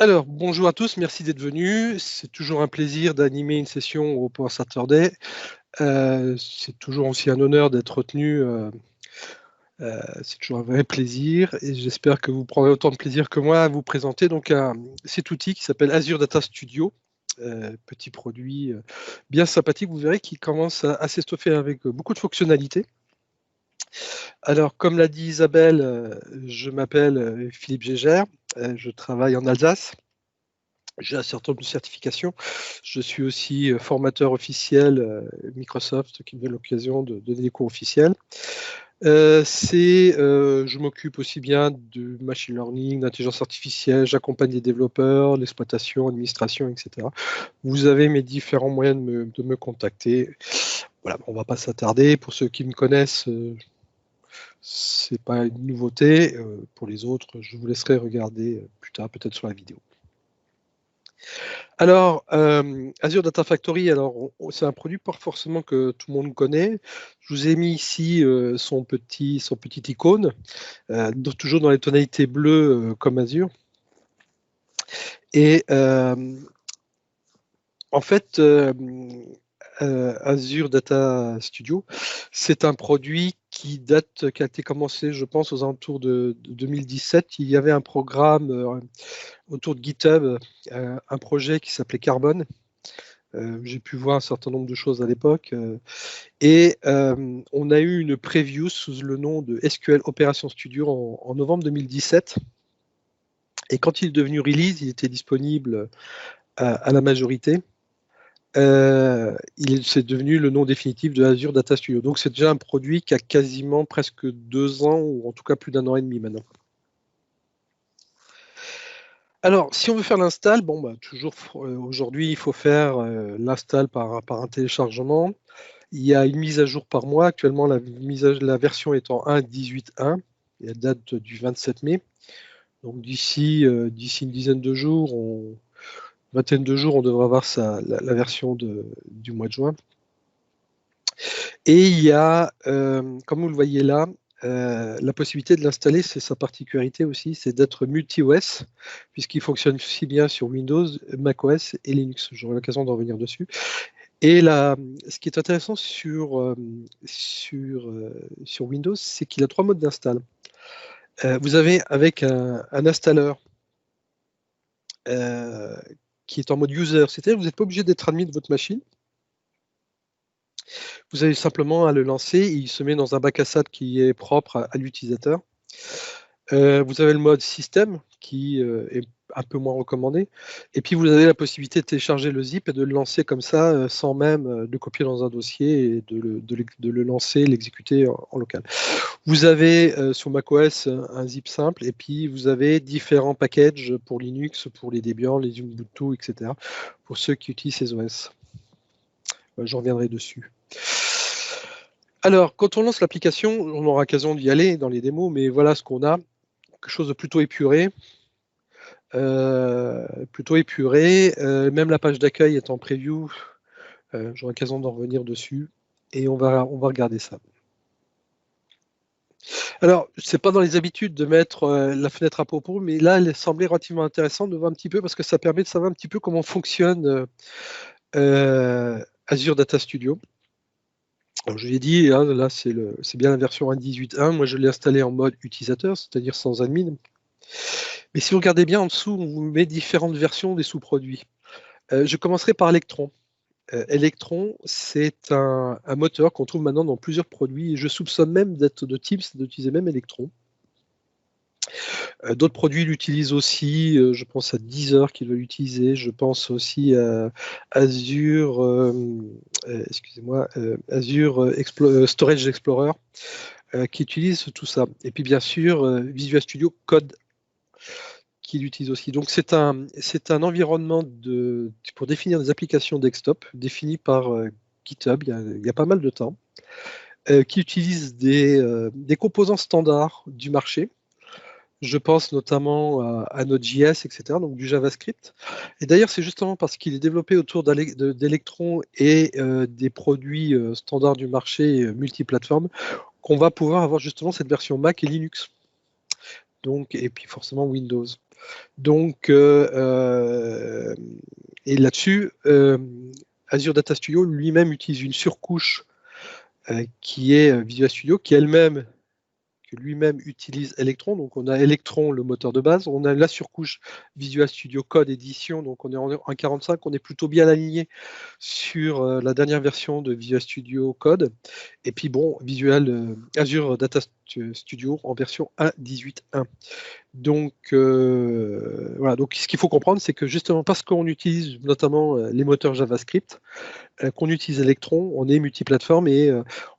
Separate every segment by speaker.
Speaker 1: Alors, bonjour à tous, merci d'être venus. C'est toujours un plaisir d'animer une session au Power Saturday. C'est toujours aussi un honneur d'être retenu. C'est toujours un vrai plaisir et j'espère que vous prendrez autant de plaisir que moi à vous présenter donc cet outil qui s'appelle Azure Data Studio. Petit produit bien sympathique, vous verrez qu'il commence à s'étoffer avec beaucoup de fonctionnalités. Alors, comme l'a dit Isabelle, je m'appelle Philippe Gégère, je travaille en Alsace. J'ai un certain nombre de certifications. Je suis aussi formateur officiel Microsoft qui me donne l'occasion de donner des cours officiels. Je m'occupe aussi bien de machine learning, d'intelligence artificielle, j'accompagne les développeurs, l'exploitation, l'administration, etc. Vous avez mes différents moyens de me contacter. Voilà, on ne va pas s'attarder. Pour ceux qui me connaissent, ce n'est pas une nouveauté. Pour les autres, je vous laisserai regarder plus tard, peut-être sur la vidéo. Alors, Azure Data Factory, c'est un produit pas forcément que tout le monde connaît. Je vous ai mis ici son petit icône, toujours dans les tonalités bleues comme Azure. Et en fait, Azure Data Studio, c'est un produit qui a été commencé, je pense, aux alentours de 2017. Il y avait un programme autour de GitHub, un projet qui s'appelait Carbone. J'ai pu voir un certain nombre de choses à l'époque. Et on a eu une preview sous le nom de SQL Operation Studio en novembre 2017. Et quand il est devenu release, il était disponible à la majorité. C'est devenu le nom définitif de Azure Data Studio. Donc c'est déjà un produit qui a quasiment presque 2 ans, ou en tout cas plus d'1 an et demi maintenant. Alors, si on veut faire l'install, toujours aujourd'hui, il faut faire l'install par un téléchargement. Il y a une mise à jour par mois. Actuellement, la version est en 1.18.1 et elle date du 27 mai. Donc d'ici une dizaine de jours, vingtaine de jours, on devrait avoir la version du mois de juin. Et il y a, comme vous le voyez là, la possibilité de l'installer, c'est sa particularité aussi, c'est d'être multi-OS, puisqu'il fonctionne aussi bien sur Windows, macOS et Linux. J'aurai l'occasion d'en revenir dessus. Et ce qui est intéressant sur Windows, c'est qu'il a 3 modes d'install. Vous avez avec un installeur qui est en mode user, c'est-à-dire que vous n'êtes pas obligé d'être admin de votre machine. Vous avez simplement à le lancer, il se met dans un bac à sable qui est propre à l'utilisateur. Vous avez le mode système qui est un peu moins recommandé. Et puis vous avez la possibilité de télécharger le zip et de le lancer comme ça sans même le copier dans un dossier et de le lancer, l'exécuter en local. Vous avez sur macOS un zip simple et puis vous avez différents packages pour Linux, pour les Debian, les Ubuntu, etc. pour ceux qui utilisent ces OS. J'en reviendrai dessus. Alors, quand on lance l'application, on aura l'occasion d'y aller dans les démos, mais voilà ce qu'on a. Quelque chose de plutôt épuré. Même la page d'accueil est en preview. J'aurai l'occasion d'en revenir dessus. Et on va regarder ça. Alors, c'est pas dans les habitudes de mettre la fenêtre à propos, mais là, elle semblait relativement intéressante de voir un petit peu, parce que ça permet de savoir un petit peu comment fonctionne Azure Data Studio. Alors, je l'ai dit, hein, là, c'est bien la version 1.18.1. Moi, je l'ai installé en mode utilisateur, c'est-à-dire sans admin. Mais si vous regardez bien en dessous, on vous met différentes versions des sous-produits. Je commencerai par Electron. Electron, c'est un moteur qu'on trouve maintenant dans plusieurs produits, et je soupçonne même d'être de Teams, d'utiliser même Electron. D'autres produits l'utilisent aussi, je pense à Deezer qui veut l'utiliser, je pense aussi à Azure, Azure Storage Explorer, qui utilise tout ça. Et puis bien sûr, Visual Studio Code, qui l'utilise aussi. Donc c'est un environnement pour définir des applications desktop, défini par GitHub, il y a pas mal de temps, qui utilise des composants standards du marché. Je pense notamment à Node.js, etc., donc du JavaScript. Et d'ailleurs, c'est justement parce qu'il est développé autour d'Electron et des produits standards du marché multiplateforme qu'on va pouvoir avoir justement cette version Mac et Linux. donc, et puis forcément Windows. Donc, et là-dessus, Azure Data Studio lui-même utilise une surcouche qui est Visual Studio, qui elle-même lui-même utilise Electron. Donc on a Electron, le moteur de base, on a la surcouche Visual Studio Code Edition, donc on est en 1.45, on est plutôt bien aligné sur la dernière version de Visual Studio Code. Et puis bon, Azure Data Studio en version 1.18.1. Donc voilà, donc ce qu'il faut comprendre, c'est que justement parce qu'on utilise notamment les moteurs JavaScript, qu'on utilise Electron, on est multiplateforme et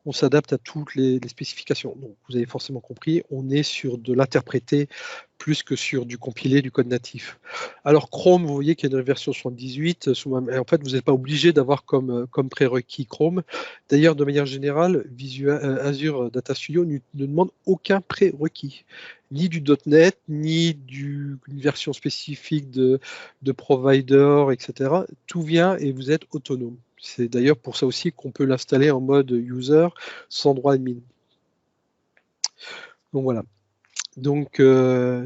Speaker 1: on s'adapte à toutes les spécifications. Donc vous avez forcément compris, on est sur de l'interprété plus que sur du compilé, du code natif. Alors Chrome, vous voyez qu'il y a une version 78, en fait vous n'êtes pas obligé d'avoir comme prérequis Chrome. D'ailleurs, de manière générale, Azure Data Studio ne demande aucun prérequis, ni du .NET, ni d'une version spécifique de provider, etc. Tout vient et vous êtes autonome. C'est d'ailleurs pour ça aussi qu'on peut l'installer en mode user sans droit admin. Donc voilà. Donc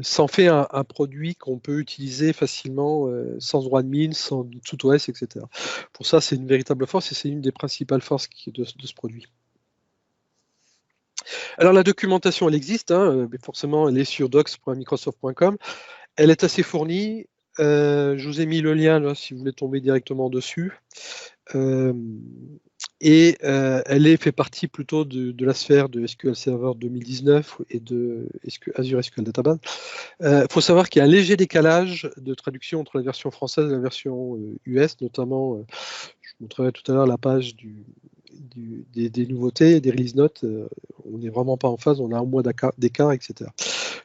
Speaker 1: ça en fait un produit qu'on peut utiliser facilement sans droit admin, sans ToutOS, etc. Pour ça, c'est une véritable force et c'est une des principales forces de ce produit. Alors la documentation, elle existe, hein, mais forcément, elle est sur docs.microsoft.com. Elle est assez fournie. Je vous ai mis le lien là, si vous voulez tomber directement dessus. Et elle fait partie plutôt de la sphère de SQL Server 2019 et de Azure SQL Database. Il faut savoir qu'il y a un léger décalage de traduction entre la version française et la version US, notamment, je vous montrerai tout à l'heure la page des nouveautés, des release notes. On n'est vraiment pas en phase, on a un mois d'écart, etc.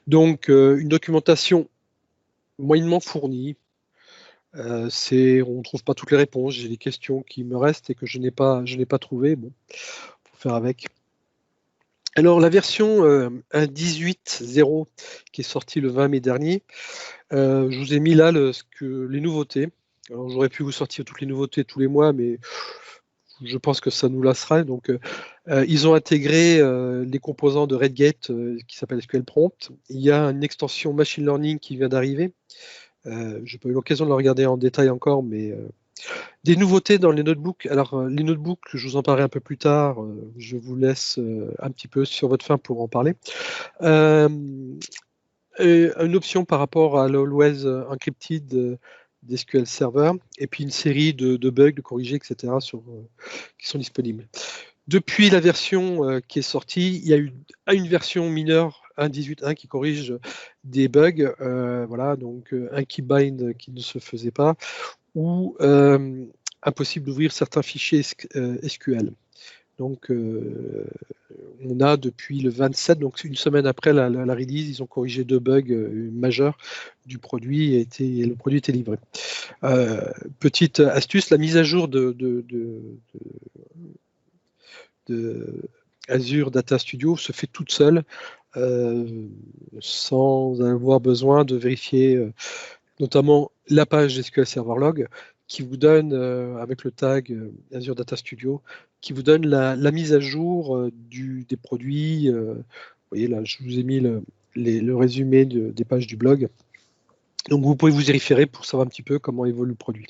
Speaker 1: Donc, une documentation moyennement fournie. On ne trouve pas toutes les réponses. J'ai des questions qui me restent et que je n'ai pas trouvées. Bon, faut faire avec. Alors la version 1.18.0 qui est sortie le 20 mai dernier, je vous ai mis là les nouveautés. Alors j'aurais pu vous sortir toutes les nouveautés tous les mois, mais je pense que ça nous lasserait. Donc ils ont intégré les composants de Redgate qui s'appelle SQL Prompt. Il y a une extension machine learning qui vient d'arriver. Je n'ai pas eu l'occasion de le regarder en détail encore, mais des nouveautés dans les notebooks. Alors, les notebooks, je vous en parlerai un peu plus tard. Je vous laisse un petit peu sur votre faim pour en parler. Une option par rapport à l'Always Encrypted d'SQL Server, et puis une série de bugs, de corrigés, etc., qui sont disponibles. Depuis la version qui est sortie, il y a eu une version mineure 1.18.1 qui corrige des bugs, voilà, donc un keybind qui ne se faisait pas, ou impossible d'ouvrir certains fichiers SQL. Donc on a depuis le 27, donc une semaine après la release, ils ont corrigé 2 bugs majeurs du produit et le produit était livré. Petite astuce, la mise à jour de Azure Data Studio se fait toute seule sans avoir besoin de vérifier notamment la page SQL Server Log qui vous donne, avec le tag Azure Data Studio, qui vous donne la mise à jour des produits. Vous voyez là, je vous ai mis le résumé des pages du blog. Donc vous pouvez vous y référer pour savoir un petit peu comment évolue le produit.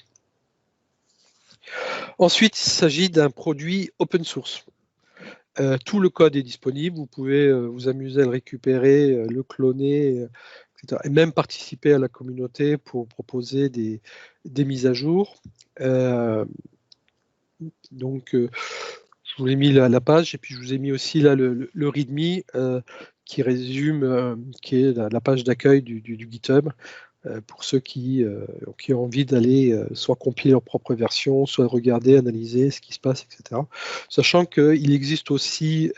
Speaker 1: Ensuite, il s'agit d'un produit open source. Tout le code est disponible, vous pouvez vous amuser à le récupérer, le cloner, etc. Et même participer à la communauté pour proposer des mises à jour. Donc, je vous ai mis la page et puis je vous ai mis aussi là le README qui résume, qui est la page d'accueil du GitHub. Pour ceux qui ont envie d'aller soit compiler leur propre version, soit regarder, analyser ce qui se passe, etc. Sachant qu'il existe aussi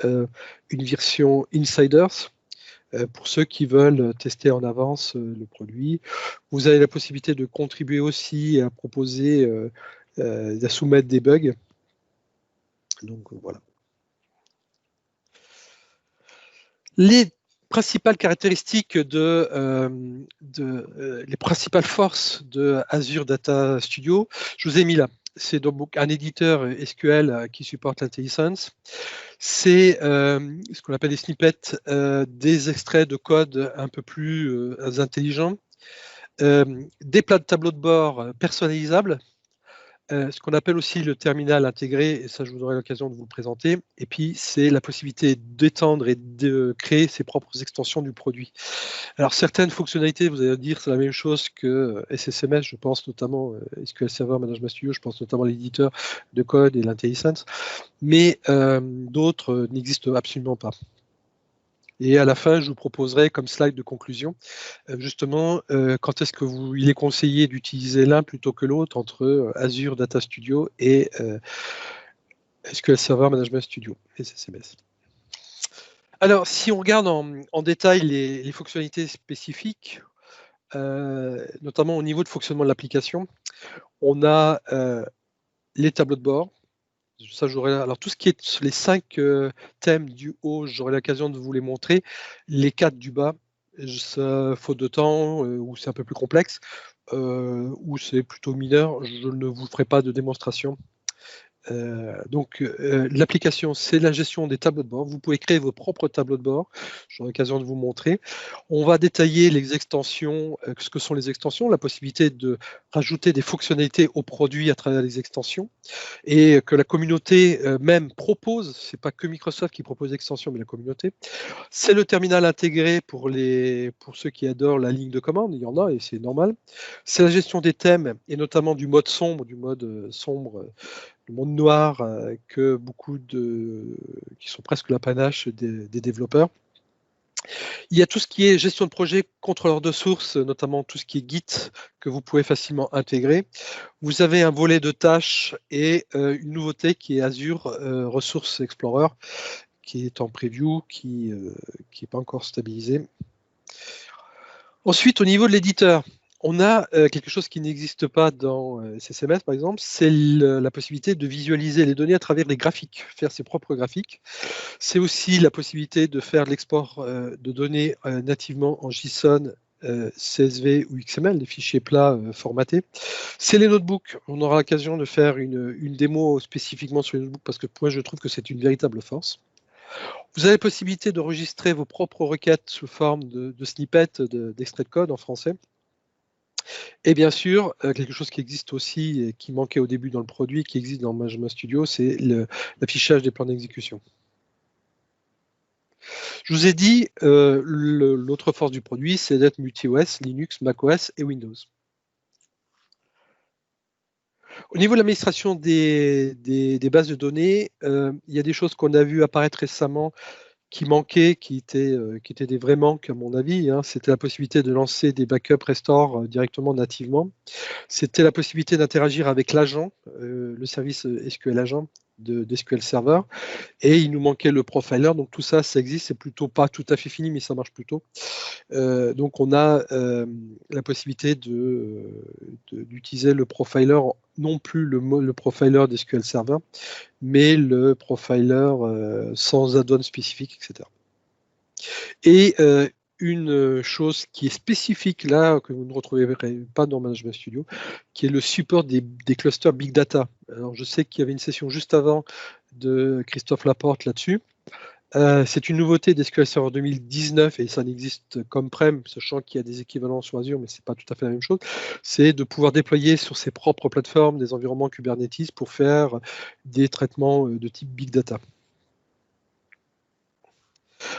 Speaker 1: une version Insiders pour ceux qui veulent tester en avance le produit. Vous avez la possibilité de contribuer aussi à proposer, à soumettre des bugs. Donc voilà. Les principales caractéristiques les principales forces de Azure Data Studio, je vous ai mis là. c'est donc un éditeur SQL qui supporte l'IntelliSense. C'est ce qu'on appelle des snippets, des extraits de code un peu plus intelligents, des tableaux de bord personnalisables, ce qu'on appelle aussi le terminal intégré, et ça je vous aurai l'occasion de vous le présenter, et puis c'est la possibilité d'étendre et de créer ses propres extensions du produit. Alors certaines fonctionnalités, vous allez dire, c'est la même chose que SSMS, je pense notamment SQL Server Management Studio, je pense notamment à l'éditeur de code et l'IntelliSense, mais d'autres n'existent absolument pas. Et à la fin, je vous proposerai comme slide de conclusion, justement, quand est-ce il est conseillé d'utiliser l'un plutôt que l'autre entre Azure Data Studio et SQL Server Management Studio, SSMS. Alors, si on regarde en détail les fonctionnalités spécifiques, notamment au niveau de fonctionnement de l'application, on a les tableaux de bord. Ça, alors tout ce qui est sur les 5 thèmes du haut, j'aurai l'occasion de vous les montrer. Les 4 du bas, faute de temps, ou c'est un peu plus complexe, ou c'est plutôt mineur, je ne vous ferai pas de démonstration. Donc l'application, c'est la gestion des tableaux de bord. Vous pouvez créer vos propres tableaux de bord. J'aurai l'occasion de vous montrer. On va détailler les extensions, ce que sont les extensions, la possibilité de rajouter des fonctionnalités au produit à travers les extensions, et que la communauté même propose. C'est pas que Microsoft qui propose l'extension, mais la communauté. C'est le terminal intégré pour ceux qui adorent la ligne de commande. Il y en a et c'est normal. C'est la gestion des thèmes et notamment du mode sombre, le monde noir, que beaucoup qui sont presque l'apanage des développeurs. Il y a tout ce qui est gestion de projet, contrôleur de source, notamment tout ce qui est Git, que vous pouvez facilement intégrer. Vous avez un volet de tâches et une nouveauté qui est Azure Resource Explorer, qui est en preview, qui n'est pas encore stabilisé. Ensuite, au niveau de l'éditeur, on a quelque chose qui n'existe pas dans SSMS, par exemple, c'est la possibilité de visualiser les données à travers les graphiques, faire ses propres graphiques. C'est aussi la possibilité de faire l'export de données nativement en JSON, CSV ou XML, des fichiers plats formatés. C'est les notebooks. On aura l'occasion de faire une démo spécifiquement sur les notebooks parce que moi, je trouve que c'est une véritable force. Vous avez la possibilité d'enregistrer vos propres requêtes sous forme de snippets, d'extraits de code en français. Et bien sûr, quelque chose qui existe aussi et qui manquait au début dans le produit, qui existe dans Management Studio, c'est l'affichage des plans d'exécution. Je vous ai dit, l'autre force du produit, c'est d'être multi-OS, Linux, macOS et Windows. Au niveau de l'administration des bases de données, il y a des choses qu'on a vues apparaître récemment qui manquaient, qui étaient des vrais manques à mon avis. C'était la possibilité de lancer des backups restore directement nativement. C'était la possibilité d'interagir avec l'agent, le service SQL Agent d'SQL Server, et il nous manquait le profiler. Donc tout ça, ça existe, c'est plutôt pas tout à fait fini, mais ça marche plutôt. Donc on a la possibilité d'utiliser le profiler, non plus le profiler d'SQL Server, mais le profiler sans add-on spécifique, etc. Et une chose qui est spécifique là, que vous ne retrouverez pas dans Management Studio, qui est le support des clusters Big Data. Alors je sais qu'il y avait une session juste avant de Christophe Laporte là-dessus. C'est une nouveauté d'SQL Server 2019 et ça n'existe comme prem, sachant qu'il y a des équivalents sur Azure, mais ce n'est pas tout à fait la même chose. C'est de pouvoir déployer sur ses propres plateformes des environnements Kubernetes pour faire des traitements de type Big Data.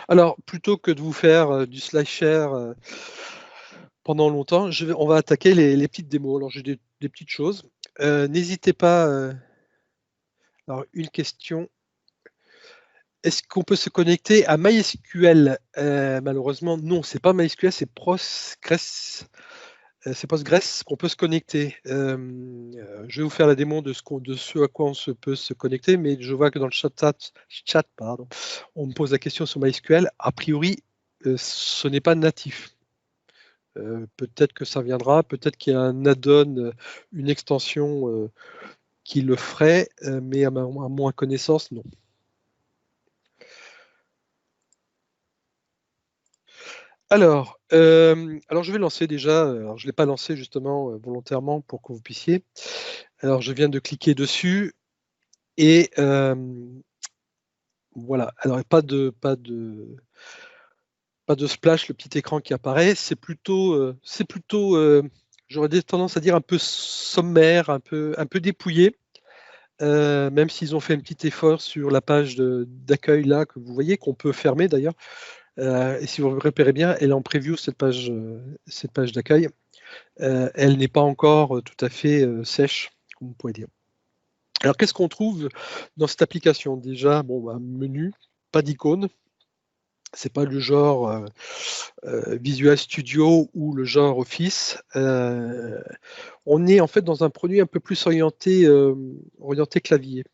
Speaker 1: Alors, plutôt que de vous faire du slide share pendant longtemps, on va attaquer les petites démos. Alors, j'ai des petites choses. N'hésitez pas. Alors, une question. Est-ce qu'on peut se connecter à MySQL? Malheureusement, non, c'est pas MySQL, c'est Postgres. C'est Postgres qu'on peut se connecter. Je vais vous faire la démo de ce à quoi on peut se connecter, mais je vois que dans le chat, on me pose la question sur MySQL. A priori, ce n'est pas natif. Peut-être que ça viendra, peut-être qu'il y a un add-on, une extension qui le ferait, mais à moins connaissance, non. Alors je vais lancer déjà. Alors je ne l'ai pas lancé justement volontairement pour que vous puissiez. Alors je viens de cliquer dessus et voilà. Alors pas de splash, le petit écran qui apparaît. C'est plutôt, j'aurais tendance à dire un peu sommaire, un peu dépouillé. Même s'ils ont fait un petit effort sur la page d'accueil là que vous voyez, qu'on peut fermer d'ailleurs. Et si vous repérez bien, elle est en preview cette page d'accueil. Elle n'est pas encore tout à fait sèche, comme vous pouvez dire. Alors qu'est-ce qu'on trouve dans cette application? Déjà, bon, un menu, pas d'icône. C'est pas le genre Visual Studio ou le genre Office. On est en fait dans un produit un peu plus orienté clavier.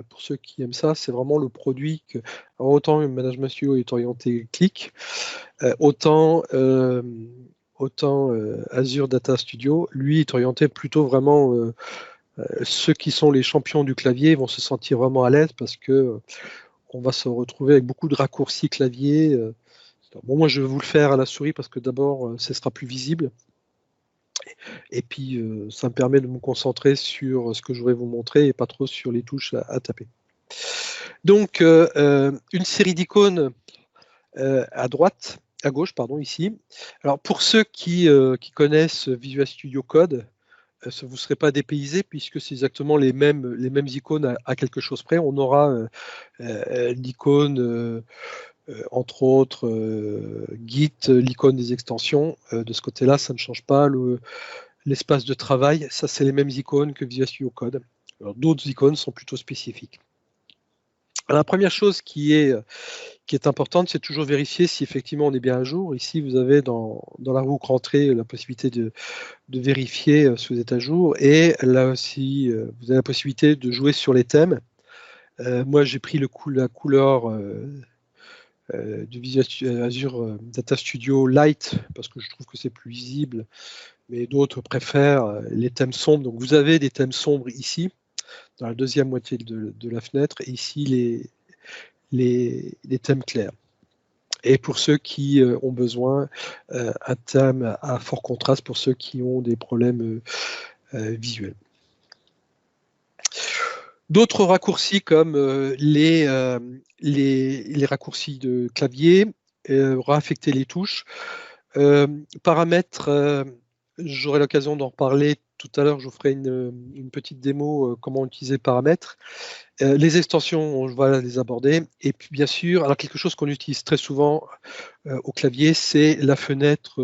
Speaker 1: Pour ceux qui aiment ça, c'est vraiment le produit que alors, autant le Management Studio est orienté clic, autant Azure Data Studio, lui, est orienté plutôt vraiment. Ceux qui sont les champions du clavier vont se sentir vraiment à l'aise parce que on va se retrouver avec beaucoup de raccourcis clavier. Bon, moi, je vais vous le faire à la souris parce que d'abord, ce sera plus visible. Et puis, ça me permet de me concentrer sur ce que je voudrais vous montrer et pas trop sur les touches à taper. Donc, une série d'icônes à gauche, pardon, ici. Alors, pour ceux qui connaissent Visual Studio Code, vous ne serez pas dépaysé puisque c'est exactement les mêmes icônes à quelque chose près. On aura l'icône, entre autres, Git, l'icône des extensions. De ce côté-là, ça ne change pas. L'espace de travail, ça, c'est les mêmes icônes que Visual Studio Code. Alors, d'autres icônes sont plutôt spécifiques. Alors, la première chose qui est importante, c'est toujours vérifier si effectivement on est bien à jour. Ici, vous avez dans la roue rentrée la possibilité de vérifier si vous êtes à jour. Et là aussi, vous avez la possibilité de jouer sur les thèmes. Moi, j'ai pris la couleur du Visual Azure Data Studio Light parce que je trouve que c'est plus visible, mais d'autres préfèrent les thèmes sombres. Donc, vous avez des thèmes sombres ici, dans la deuxième moitié de la fenêtre, et ici les thèmes clairs. Et pour ceux qui ont besoin, un thème à fort contraste pour ceux qui ont des problèmes visuels. D'autres raccourcis comme les raccourcis de clavier, réaffecter les touches, paramètres, j'aurai l'occasion d'en reparler tout à l'heure, je vous ferai une petite démo comment utiliser paramètres. Les extensions, on va les aborder. Et puis bien sûr, alors quelque chose qu'on utilise très souvent au clavier, c'est la fenêtre,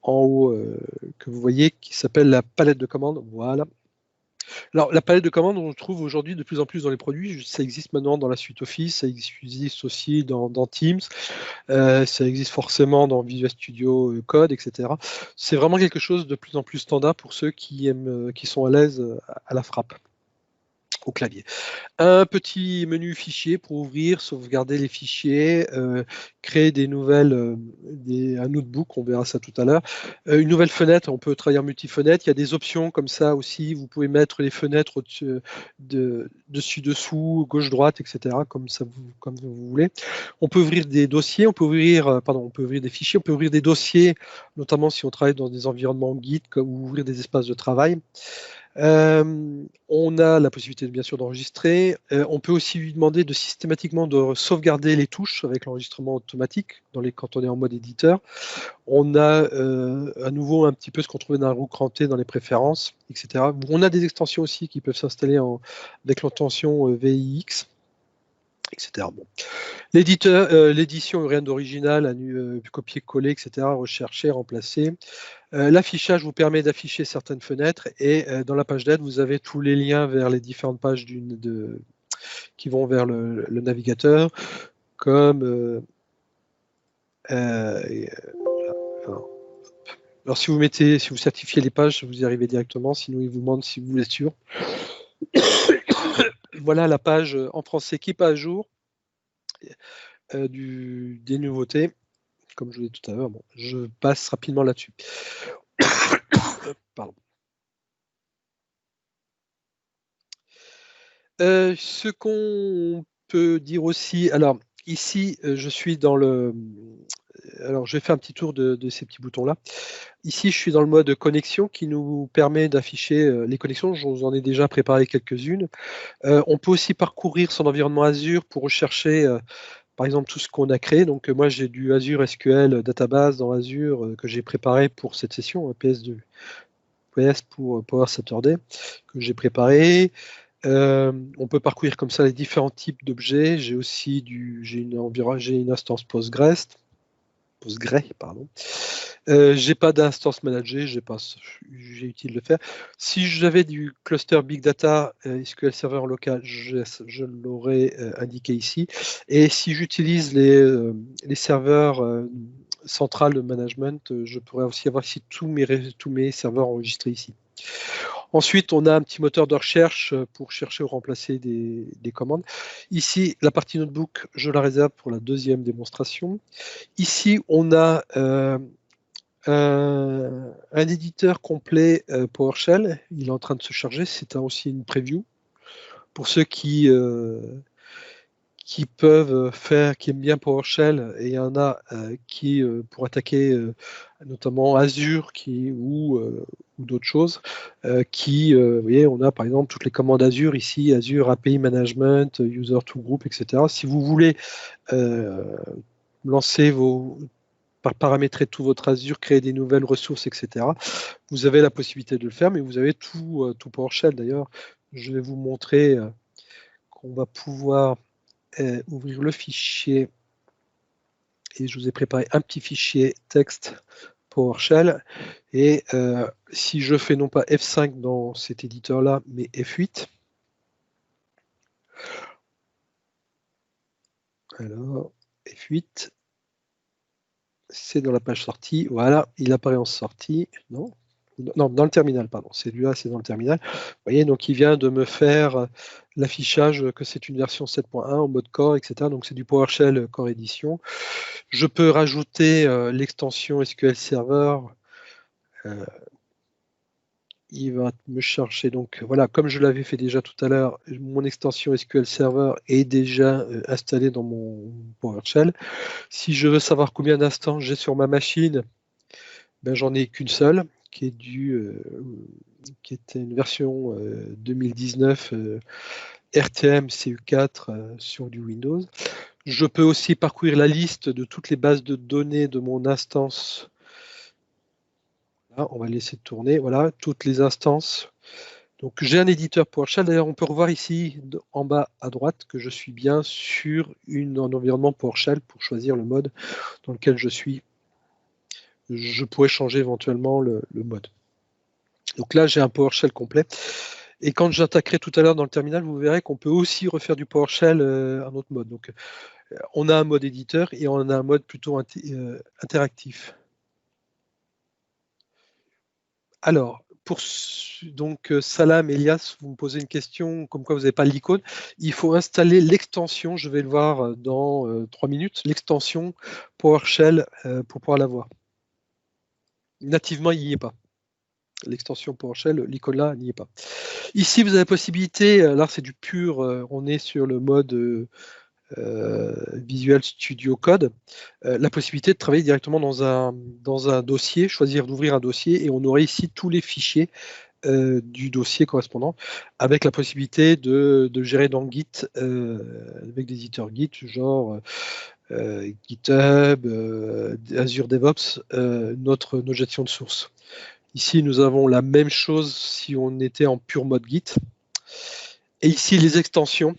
Speaker 1: en haut que vous voyez qui s'appelle la palette de commandes. Voilà. Alors, la palette de commandes, on le trouve aujourd'hui de plus en plus dans les produits. Ça existe maintenant dans la suite Office, ça existe aussi dans Teams, ça existe forcément dans Visual Studio Code, etc. C'est vraiment quelque chose de plus en plus standard pour ceux qui aiment, qui sont à l'aise à la frappe au clavier. Un petit menu fichier pour ouvrir, sauvegarder les fichiers, créer des nouvelles, un notebook, on verra ça tout à l'heure. Une nouvelle fenêtre, on peut travailler en multi-fenêtre. Il y a des options comme ça aussi. Vous pouvez mettre les fenêtres dessus-dessous, gauche-droite, etc. Comme vous voulez. On peut ouvrir des dossiers, on peut ouvrir des fichiers, on peut ouvrir des dossiers, notamment si on travaille dans des environnements Git, ou ouvrir des espaces de travail. On a la possibilité bien sûr d'enregistrer. On peut aussi lui demander de systématiquement de sauvegarder les touches avec l'enregistrement automatique quand on est en mode éditeur. On a à nouveau un petit peu ce qu'on trouvait dans la roue crantée dans les préférences, etc. On a des extensions aussi qui peuvent s'installer avec l'extension VIX, etc. Bon. L'édition, rien d'original, copier-coller, etc. Rechercher, remplacer. L'affichage vous permet d'afficher certaines fenêtres et dans la page d'aide, vous avez tous les liens vers les différentes pages qui vont vers le navigateur, comme alors si vous certifiez les pages, vous y arrivez directement, sinon il vous demande si vous êtes sûr. Voilà la page en français qui n'est pas à jour des nouveautés. Comme je vous l'ai dit tout à l'heure, bon, je passe rapidement là-dessus. Pardon. Ce qu'on peut dire aussi, alors ici, je suis dans le... Alors, je vais faire un petit tour de ces petits boutons-là. Ici, je suis dans le mode connexion qui nous permet d'afficher les connexions. Je vous en ai déjà préparé quelques-unes. On peut aussi parcourir son environnement Azure pour rechercher, par exemple, tout ce qu'on a créé. Donc, moi, j'ai du Azure SQL Database dans Azure que j'ai préparé pour cette session, PS2, PS pour Power Saturday, que j'ai préparé. On peut parcourir comme ça les différents types d'objets. J'ai aussi j'ai une instance Postgre, pardon. J'ai pas d'instance managée, j'ai utile de le faire. Si j'avais du cluster Big Data SQL Server en local, je l'aurais indiqué ici. Et si j'utilise les serveurs centrales de management, je pourrais aussi avoir ici tous mes serveurs enregistrés ici. Ensuite, on a un petit moteur de recherche pour chercher ou remplacer des commandes. Ici, la partie notebook, je la réserve pour la deuxième démonstration. Ici, on a un éditeur complet PowerShell. Il est en train de se charger. C'est aussi une preview. Pour ceux qui peuvent faire, qui aiment bien PowerShell, et il y en a qui, pour attaquer notamment Azure ou d'autres choses, vous voyez, on a par exemple toutes les commandes Azure ici, Azure API Management, User to Group, etc. Si vous voulez lancer paramétrer tout votre Azure, créer des nouvelles ressources, etc., vous avez la possibilité de le faire, mais vous avez tout PowerShell. D'ailleurs, je vais vous montrer qu'on va pouvoir ouvrir le fichier et je vous ai préparé un petit fichier texte PowerShell et si je fais non pas F5 dans cet éditeur là mais F8, alors F8, c'est dans la page sortie, voilà, il apparaît en sortie, non, dans le terminal, pardon, celui-là c'est dans le terminal. Vous voyez, donc il vient de me faire l'affichage que c'est une version 7.1 en mode core, etc. Donc c'est du PowerShell Core Edition. Je peux rajouter l'extension SQL Server. Il va me chercher, donc voilà, comme je l'avais fait déjà tout à l'heure, mon extension SQL Server est déjà installée dans mon PowerShell. Si je veux savoir combien d'instants j'ai sur ma machine, ben, j'en ai qu'une seule, qui était une version 2019 RTM CU4 sur du Windows. Je peux aussi parcourir la liste de toutes les bases de données de mon instance. Là, on va laisser tourner. Voilà, toutes les instances. Donc j'ai un éditeur PowerShell. D'ailleurs, on peut revoir ici en bas à droite que je suis bien sur un environnement PowerShell pour choisir le mode dans lequel je suis. Je pourrais changer éventuellement le mode. Donc là, j'ai un PowerShell complet. Et quand j'attaquerai tout à l'heure dans le terminal, vous verrez qu'on peut aussi refaire du PowerShell un autre mode. Donc, on a un mode éditeur et on a un mode plutôt interactif. Alors, donc Salam, Elias, vous me posez une question comme quoi vous n'avez pas l'icône. Il faut installer l'extension, je vais le voir dans 3 minutes, l'extension PowerShell pour pouvoir la voir. Nativement, il n'y est pas. L'extension PowerShell, l'icône là, n'y est pas. Ici, vous avez la possibilité, là c'est du pur, on est sur le mode Visual Studio Code, la possibilité de travailler directement dans un dossier, choisir d'ouvrir un dossier, et on aurait ici tous les fichiers du dossier correspondant, avec la possibilité de gérer dans Git, avec des éditeurs Git, genre GitHub, Azure DevOps, nos gestions de source. Ici, nous avons la même chose si on était en pur mode Git. Et ici, les extensions.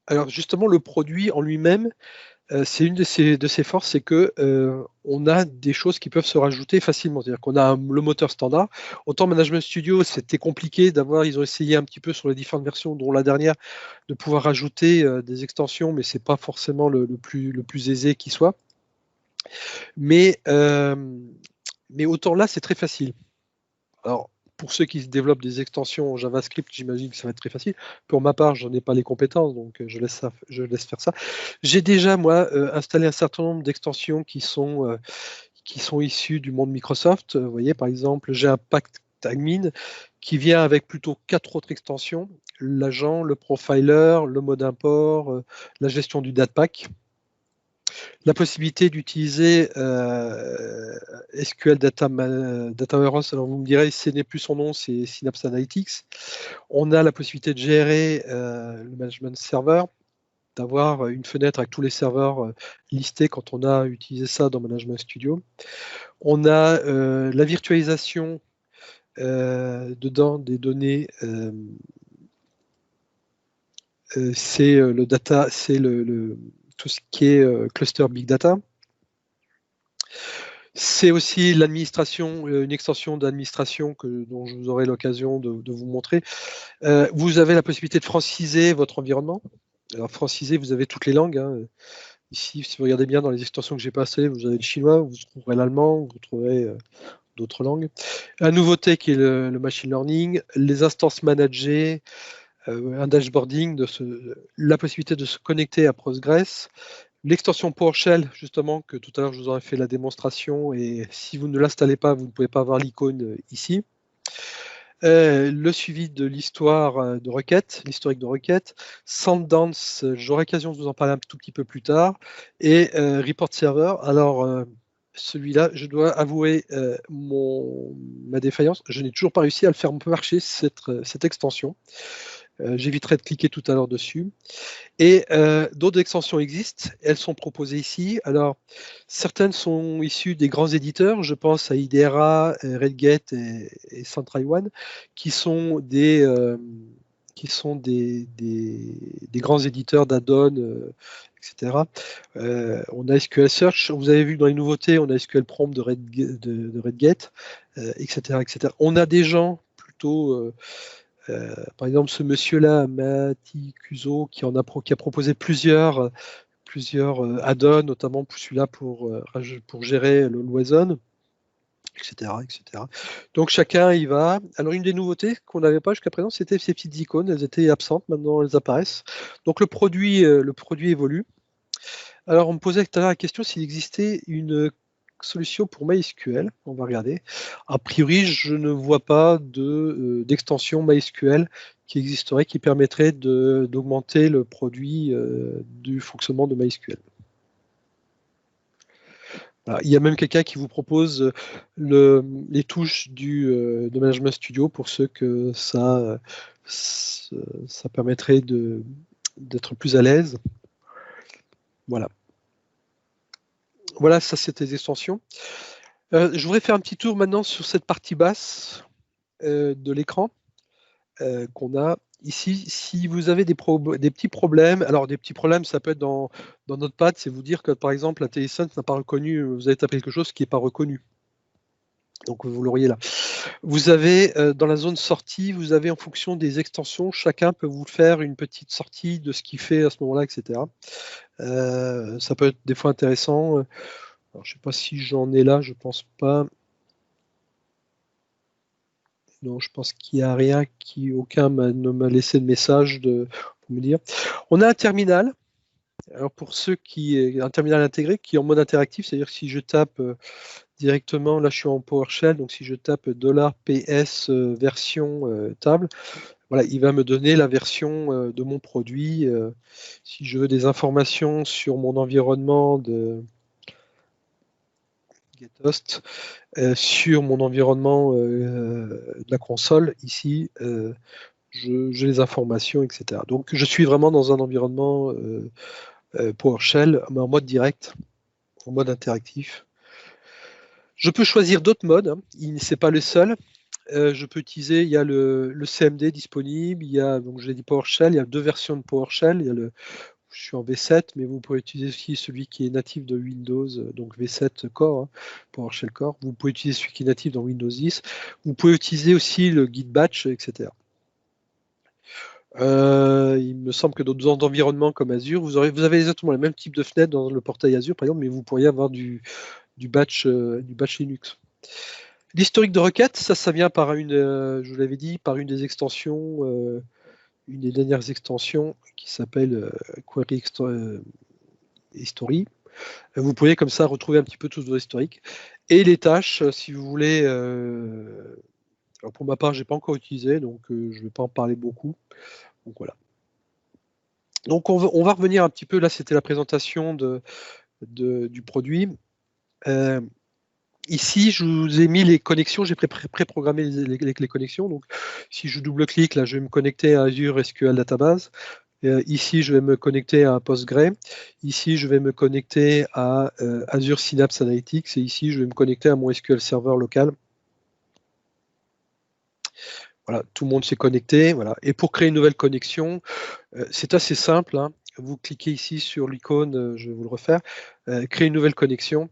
Speaker 1: Alors justement, le produit en lui-même, c'est une de ses forces, c'est que on a des choses qui peuvent se rajouter facilement. C'est-à-dire qu'on a le moteur standard. Autant Management Studio, c'était compliqué d'avoir. Ils ont essayé un petit peu sur les différentes versions, dont la dernière, de pouvoir rajouter des extensions, mais c'est pas forcément le plus aisé qui soit. Mais autant là, c'est très facile. Alors, pour ceux qui développent des extensions en JavaScript, j'imagine que ça va être très facile. Pour ma part, je n'ai pas les compétences, donc je laisse faire ça. J'ai déjà, moi, installé un certain nombre d'extensions qui sont issues du monde Microsoft. Vous voyez, par exemple, j'ai un Pactadmin qui vient avec plutôt 4 autres extensions. l'agent, le profiler, le mode import, la gestion du datapack. La possibilité d'utiliser SQL Data Warehouse, alors vous me direz, ce n'est plus son nom, c'est Synapse Analytics. On a la possibilité de gérer le management serveur, d'avoir une fenêtre avec tous les serveurs listés quand on a utilisé ça dans Management Studio. On a la virtualisation dedans des données. C'est le data, c'est tout ce qui est cluster big data. C'est aussi l'administration, une extension d'administration dont je vous aurai l'occasion de vous montrer. Vous avez la possibilité de franciser votre environnement. Alors franciser, vous avez toutes les langues. Hein. Ici, si vous regardez bien dans les extensions que j'ai passées, vous avez le chinois, vous trouverez l'allemand, vous trouverez d'autres langues. La nouveauté qui est le machine learning, les instances managées, un dashboarding, la possibilité de se connecter à Postgres, l'extension PowerShell, justement, que tout à l'heure je vous aurais fait la démonstration, et si vous ne l'installez pas, vous ne pouvez pas avoir l'icône ici. Le suivi de l'histoire de requêtes, l'historique de requêtes, Sandance, j'aurai l'occasion de vous en parler un tout petit peu plus tard, et Report Server. Alors, celui-là, je dois avouer ma défaillance, je n'ai toujours pas réussi à le faire marcher, cette extension. J'éviterai de cliquer tout à l'heure dessus. Et d'autres extensions existent, elles sont proposées ici. Alors, certaines sont issues des grands éditeurs, je pense à IDERA, Redgate et CentralOne, qui sont des grands éditeurs d'add-on, etc. On a SQL Search, vous avez vu dans les nouveautés, on a SQL Prompt de Redgate, etc., etc. On a des gens plutôt... par exemple, ce monsieur-là, Mati Kuzo, qui a proposé plusieurs add-ons, notamment celui-là pour gérer le Loison, etc., etc. Donc chacun y va. Alors une des nouveautés qu'on n'avait pas jusqu'à présent, c'était ces petites icônes. Elles étaient absentes, maintenant elles apparaissent. Donc le produit évolue. Alors on me posait tout à l'heure la question s'il existait une solution pour MySQL. On va regarder. A priori, je ne vois pas d'extension MySQL qui existerait, qui permettrait d'augmenter le produit du fonctionnement de MySQL. Voilà. Il y a même quelqu'un qui vous propose les touches de Management Studio pour ceux que ça permettrait d'être plus à l'aise. Voilà. Voilà, ça c'était des extensions. Je voudrais faire un petit tour maintenant sur cette partie basse de l'écran qu'on a ici. Si vous avez des petits problèmes, alors des petits problèmes, ça peut être dans Notepad, c'est vous dire que par exemple IntelliSense n'a pas reconnu, vous avez tapé quelque chose qui n'est pas reconnu. Donc vous l'auriez là. Vous avez dans la zone sortie, vous avez en fonction des extensions, chacun peut vous faire une petite sortie de ce qu'il fait à ce moment-là, etc. Ça peut être des fois intéressant. Alors, je ne sais pas si j'en ai là, je pense pas. Non, je pense qu'il n'y a rien, aucun ne m'a laissé de message pour me dire. On a un terminal. Alors pour ceux un terminal intégré qui est en mode interactif, c'est-à-dire que si je tape directement, là je suis en PowerShell, donc si je tape $PS version table, voilà, il va me donner la version de mon produit. Si je veux des informations sur mon environnement de GetHost, sur mon environnement de la console, ici, j'ai les informations, etc. Donc je suis vraiment dans un environnement PowerShell, mais en mode direct, en mode interactif. Je peux choisir d'autres modes, hein. C'est pas le seul. Je peux utiliser, il y a le CMD disponible, il y a, donc je l'ai dit PowerShell, il y a deux versions de PowerShell, il y a je suis en V7, mais vous pouvez utiliser aussi celui qui est natif de Windows, donc V7 Core, hein, PowerShell Core. Vous pouvez utiliser celui qui est natif dans Windows 10. Vous pouvez utiliser aussi le Git Batch, etc. Il me semble que dans d'autres environnements comme Azure, vous avez exactement le même type de fenêtre dans le portail Azure, par exemple, mais vous pourriez avoir du batch Linux. L'historique de requête, ça vient par je vous l'avais dit, par une des extensions, une des dernières extensions qui s'appelle Query History. Vous pouvez comme ça retrouver un petit peu tous vos historiques. Et les tâches, si vous voulez Alors pour ma part, je n'ai pas encore utilisé, donc je ne vais pas en parler beaucoup. Donc voilà. Donc on va revenir un petit peu, là c'était la présentation du produit. Ici, je vous ai mis les connexions, j'ai préprogrammé les connexions. Donc si je double-clique, là je vais me connecter à Azure SQL Database. Ici, je vais me connecter à Postgre. Ici, je vais me connecter à Azure Synapse Analytics. Et ici, je vais me connecter à mon SQL Server local. Voilà, tout le monde s'est connecté. Voilà. Et pour créer une nouvelle connexion, c'est assez simple. Hein. Vous cliquez ici sur l'icône, je vais vous le refaire. Créer une nouvelle connexion.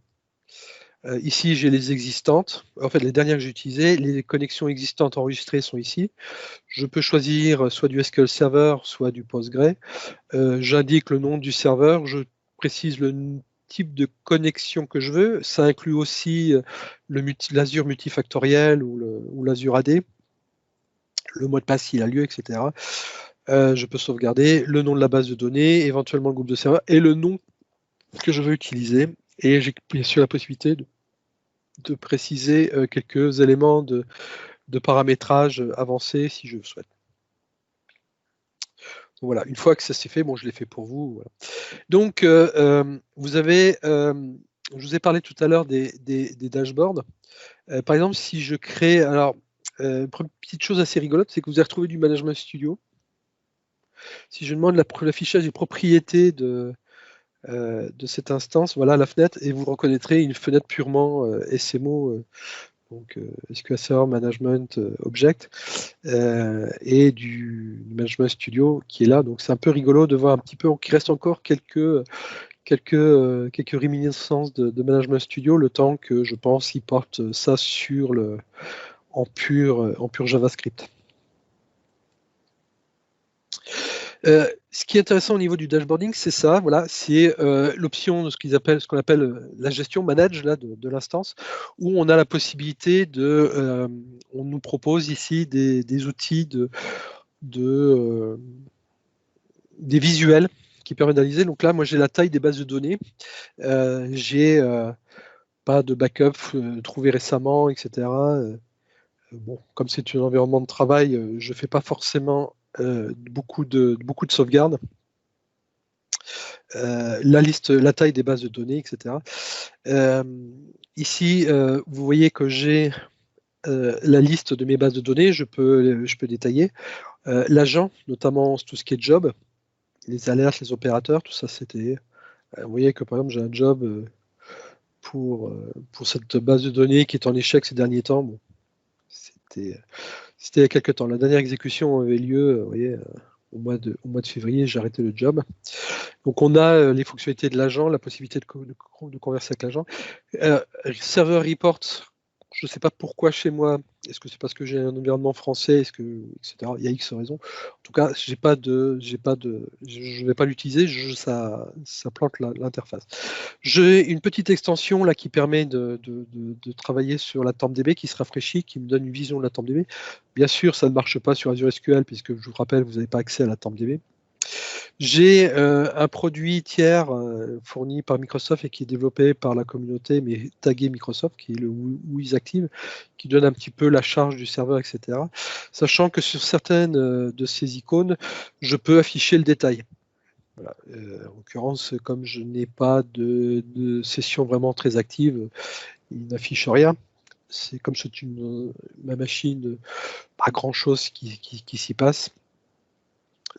Speaker 1: Ici, j'ai les existantes. En fait, les dernières que j'ai utilisées. Les connexions existantes enregistrées sont ici. Je peux choisir soit du SQL Server, soit du Postgre. J'indique le nom du serveur. Je précise le type de connexion que je veux. Ça inclut aussi l'Azure multifactoriel ou l'Azure AD. Le mot de passe s'il a lieu, etc. Je peux sauvegarder le nom de la base de données, éventuellement le groupe de serveurs et le nom que je veux utiliser. Et j'ai bien sûr la possibilité de préciser quelques éléments de paramétrage avancé si je le souhaite. Donc voilà, une fois que ça s'est fait, bon, je l'ai fait pour vous. Voilà. Donc, vous avez, je vous ai parlé tout à l'heure des dashboards. Par exemple, si je crée, alors, petite chose assez rigolote, c'est que vous avez retrouvé du Management Studio. Si je demande l'affichage des propriétés de cette instance, voilà la fenêtre, et vous reconnaîtrez une fenêtre purement SMO, donc SQL Server Management Object, et du Management Studio qui est là. Donc c'est un peu rigolo de voir un petit peu qu'il reste encore quelques réminiscences de Management Studio, le temps que je pense ils portent ça sur en pur JavaScript. Ce qui est intéressant au niveau du dashboarding, c'est ça, voilà, c'est l'option de ce qu'on appelle la gestion manage là, de l'instance, où on a la possibilité on nous propose ici des outils des visuels qui permettent d'analyser. Donc là, moi j'ai la taille des bases de données, j'ai pas de backup trouvé récemment, etc. Bon, comme c'est un environnement de travail, je ne fais pas forcément beaucoup de sauvegardes. La taille des bases de données, etc. Ici, vous voyez que j'ai la liste de mes bases de données, je peux détailler. L'agent, notamment tout ce qui est job, les alertes, les opérateurs, tout ça, c'était... vous voyez que par exemple, j'ai un job pour cette base de données qui est en échec ces derniers temps. Bon, c'était il y a quelques temps. La dernière exécution avait lieu, vous voyez, au mois de février, j'ai arrêté le job. Donc on a les fonctionnalités de l'agent, la possibilité de converser avec l'agent. Server report, je ne sais pas pourquoi chez moi. Est-ce que c'est parce que j'ai un environnement français, etc. Il y a X raisons. En tout cas, je ne vais pas l'utiliser, ça plante l'interface. J'ai une petite extension là qui permet de travailler sur la TempDB qui se rafraîchit, qui me donne une vision de la TempDB. Bien sûr, ça ne marche pas sur Azure SQL puisque je vous rappelle, vous n'avez pas accès à la TempDB. J'ai un produit tiers fourni par Microsoft et qui est développé par la communauté, mais tagué Microsoft, qui est le WizActive, qui donne un petit peu la charge du serveur, etc. Sachant que sur certaines de ces icônes, je peux afficher le détail. Voilà. En l'occurrence, comme je n'ai pas de session vraiment très active, il n'affiche rien. C'est comme c'est ma machine, pas grand-chose qui s'y passe.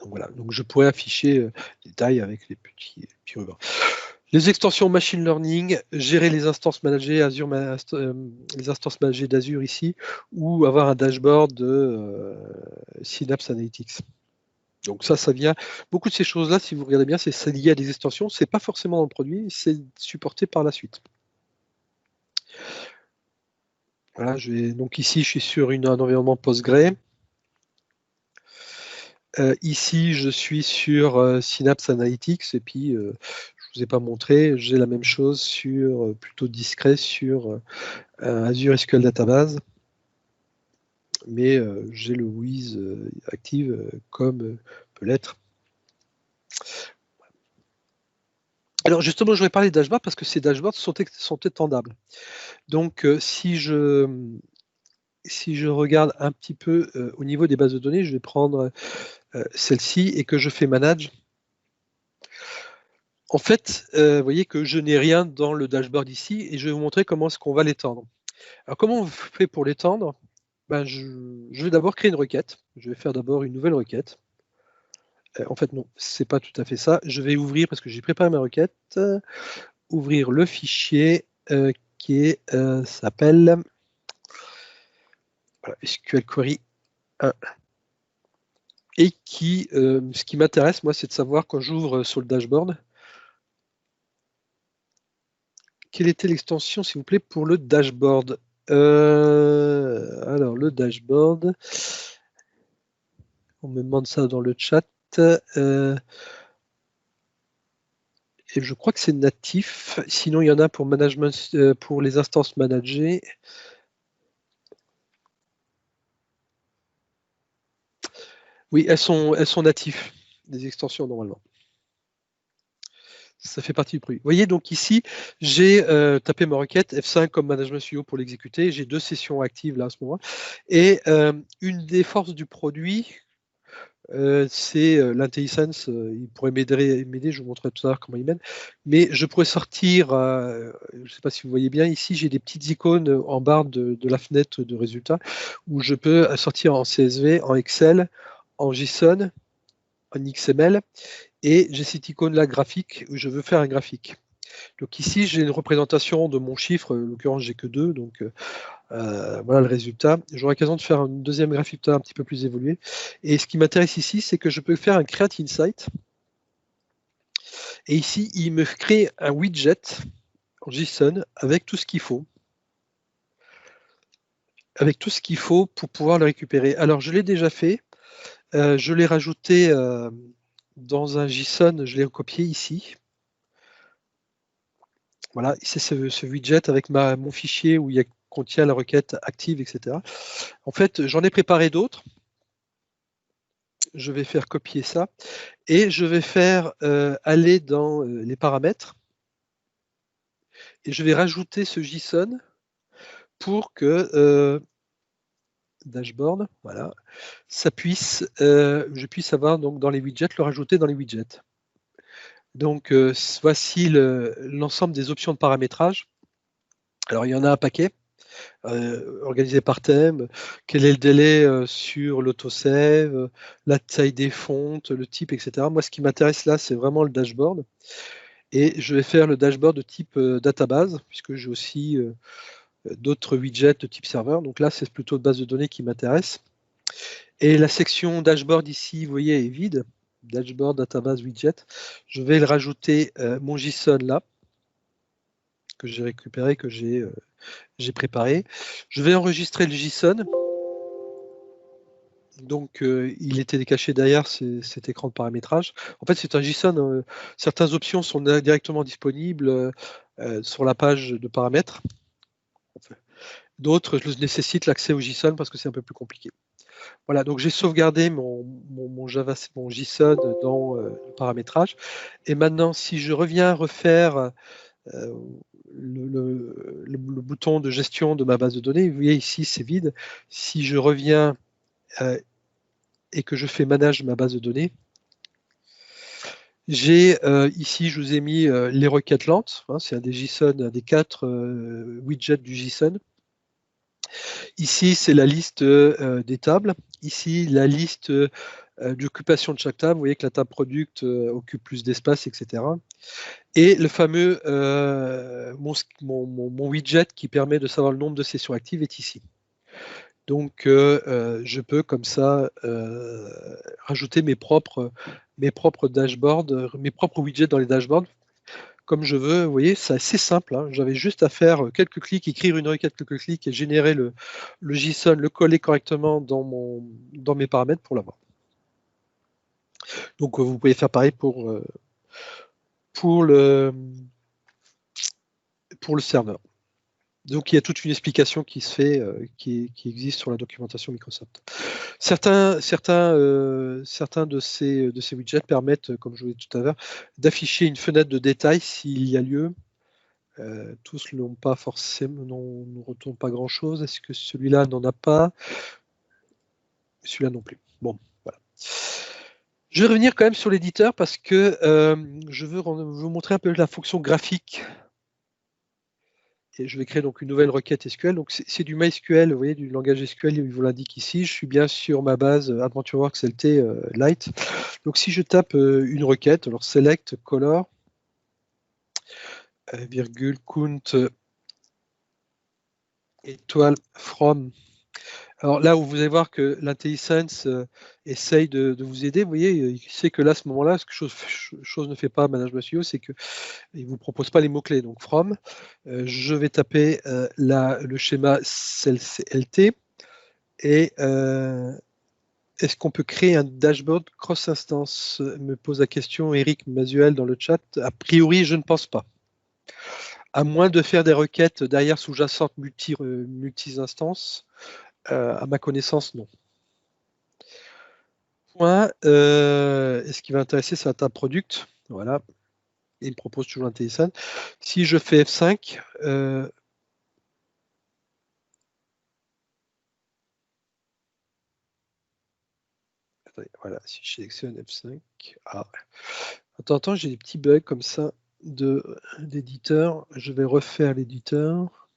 Speaker 1: Donc voilà, donc je pourrais afficher les détails avec les petits rubans. Les extensions machine learning, gérer les instances managées les instances managées d'Azure ici, ou avoir un dashboard de Synapse Analytics. Donc ça vient. Beaucoup de ces choses-là, si vous regardez bien, c'est lié à des extensions. C'est pas forcément dans le produit, c'est supporté par la suite. Voilà, donc ici, je suis sur un environnement Postgre. Ici, je suis sur Synapse Analytics et puis je ne vous ai pas montré, j'ai la même chose sur plutôt discret sur Azure SQL Database, mais j'ai le Wiz active comme peut l'être. Alors justement, je voudrais parler de dashboards parce que ces dashboards sont étendables. Donc si je si je regarde un petit peu au niveau des bases de données, je vais prendre celle-ci et que je fais manage. En fait, vous voyez que je n'ai rien dans le dashboard ici et je vais vous montrer comment est-ce qu'on va l'étendre. Alors, comment on fait pour l'étendre? Ben, je vais d'abord créer une requête. Je vais faire d'abord une nouvelle requête. En fait, non, c'est pas tout à fait ça. Je vais ouvrir, parce que j'ai préparé ma requête, ouvrir le fichier qui s'appelle SQL Query 1. Et ce qui m'intéresse, moi, c'est de savoir quand j'ouvre sur le dashboard, quelle était l'extension, s'il vous plaît, pour le dashboard. Alors, le dashboard, on me demande ça dans le chat. Et je crois que c'est natif. Sinon, il y en a pour management, pour les instances managées. Oui, elles sont natives, des extensions normalement. Ça fait partie du produit. Vous voyez, donc ici, j'ai tapé ma requête F5 comme Management Studio pour l'exécuter. J'ai 2 sessions actives là à ce moment. Et une des forces du produit, c'est l'IntelliSense. Il pourrait m'aider, je vous montrerai tout à l'heure comment il mène. Mais je pourrais sortir, je ne sais pas si vous voyez bien, ici j'ai des petites icônes en barre de la fenêtre de résultats où je peux sortir en CSV, en Excel, en JSON, en XML. Et j'ai cette icône-là graphique où je veux faire un graphique. Donc ici, j'ai une représentation de mon chiffre, en l'occurrence, j'ai que 2, donc voilà le résultat. J'aurai l'occasion de faire un deuxième graphique un petit peu plus évolué. Et ce qui m'intéresse ici, c'est que je peux faire un Create Insight. Et ici, il me crée un widget en JSON avec tout ce qu'il faut. Avec tout ce qu'il faut pour pouvoir le récupérer. Alors, je l'ai déjà fait. Je l'ai rajouté dans un JSON, je l'ai copié ici. Voilà, c'est ce widget avec mon fichier où il contient la requête active, etc. En fait, j'en ai préparé d'autres. Je vais faire copier ça et je vais faire aller dans les paramètres et je vais rajouter ce JSON pour que dashboard, voilà, ça je puisse avoir donc dans les widgets, le rajouter dans les widgets. Donc voici l'ensemble des options de paramétrage. Alors il y en a un paquet. Organisé par thème, quel est le délai sur l'autosave, la taille des fontes, le type, etc. Moi, ce qui m'intéresse là, c'est vraiment le dashboard. Et je vais faire le dashboard de type database, puisque j'ai aussi d'autres widgets de type serveur. Donc là, c'est plutôt de base de données qui m'intéresse. Et la section dashboard ici, vous voyez, est vide. Dashboard, database, widget. Je vais le rajouter mon JSON là, que j'ai récupéré, que j'ai préparé. Je vais enregistrer le JSON. Donc, il était caché derrière cet écran de paramétrage. En fait, c'est un JSON. Certaines options sont directement disponibles sur la page de paramètres. D'autres nécessitent l'accès au JSON parce que c'est un peu plus compliqué. Voilà, donc j'ai sauvegardé mon JSON dans le paramétrage. Et maintenant, si je reviens refaire le bouton de gestion de ma base de données, vous voyez ici, c'est vide. Si je reviens et que je fais manage ma base de données, j'ai ici, je vous ai mis les requêtes lentes. Hein, c'est un des JSON, un des 4 widgets du JSON. Ici, c'est la liste des tables. Ici, la liste d'occupation de chaque table. Vous voyez que la table product occupe plus d'espace, etc. Et le fameux mon widget qui permet de savoir le nombre de sessions actives est ici. Donc, je peux comme ça rajouter mes propres dashboards, mes propres widgets dans les dashboards, comme je veux. Vous voyez, c'est assez simple. Hein. J'avais juste à faire quelques clics, écrire une requête, quelques clics et générer le JSON, le coller correctement dans mes paramètres pour l'avoir. Donc, vous pouvez faire pareil pour le serveur. Donc, il y a toute une explication qui se fait, qui existe sur la documentation Microsoft. Certains de ces widgets permettent, comme je vous l'ai dit tout à l'heure, d'afficher une fenêtre de détail s'il y a lieu, Tous n'ont pas forcément, ne retournent pas grand-chose. Est-ce que celui-là n'en a pas? Celui-là non plus. Bon, voilà. Je vais revenir quand même sur l'éditeur parce que je veux vous montrer un peu la fonction graphique. Et je vais créer donc une nouvelle requête SQL. Donc c'est du MySQL, vous voyez, du langage SQL, il vous l'indique ici. Je suis bien sur ma base AdventureWorks LT Lite. Donc si je tape une requête, alors select color, virgule count étoile from. Alors là où vous allez voir que l'IntelliSense essaye de vous aider, vous voyez, il sait que là, à ce moment-là, ce que chose ne fait pas Management Studio, c'est qu'il ne vous propose pas les mots-clés. Donc from, je vais taper le schéma CLT et est-ce qu'on peut créer un dashboard cross-instance? Me pose la question Eric Mazuel dans le chat. A priori, je ne pense pas. À moins de faire des requêtes derrière sous-jacentes multi-instances, à ma connaissance, non. Point. Et ce qui va intéresser, c'est un product. Voilà. Il me propose toujours intéressant. Si je fais F5, attendez, voilà, si je sélectionne F5, attends, j'ai des petits bugs comme ça d'éditeur. Je vais refaire l'éditeur.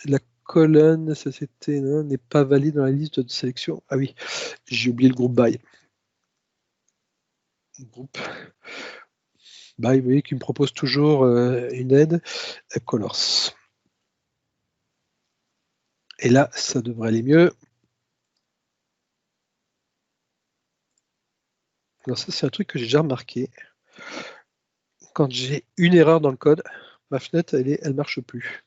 Speaker 1: La colonne, ça c'était n'est pas valide dans la liste de sélection. Ah oui, j'ai oublié le groupe by. Groupe by, vous voyez qu'il me propose toujours une aide. Colors. Et là, ça devrait aller mieux. Alors ça, c'est un truc que j'ai déjà remarqué. Quand j'ai une erreur dans le code, ma fenêtre, elle marche plus.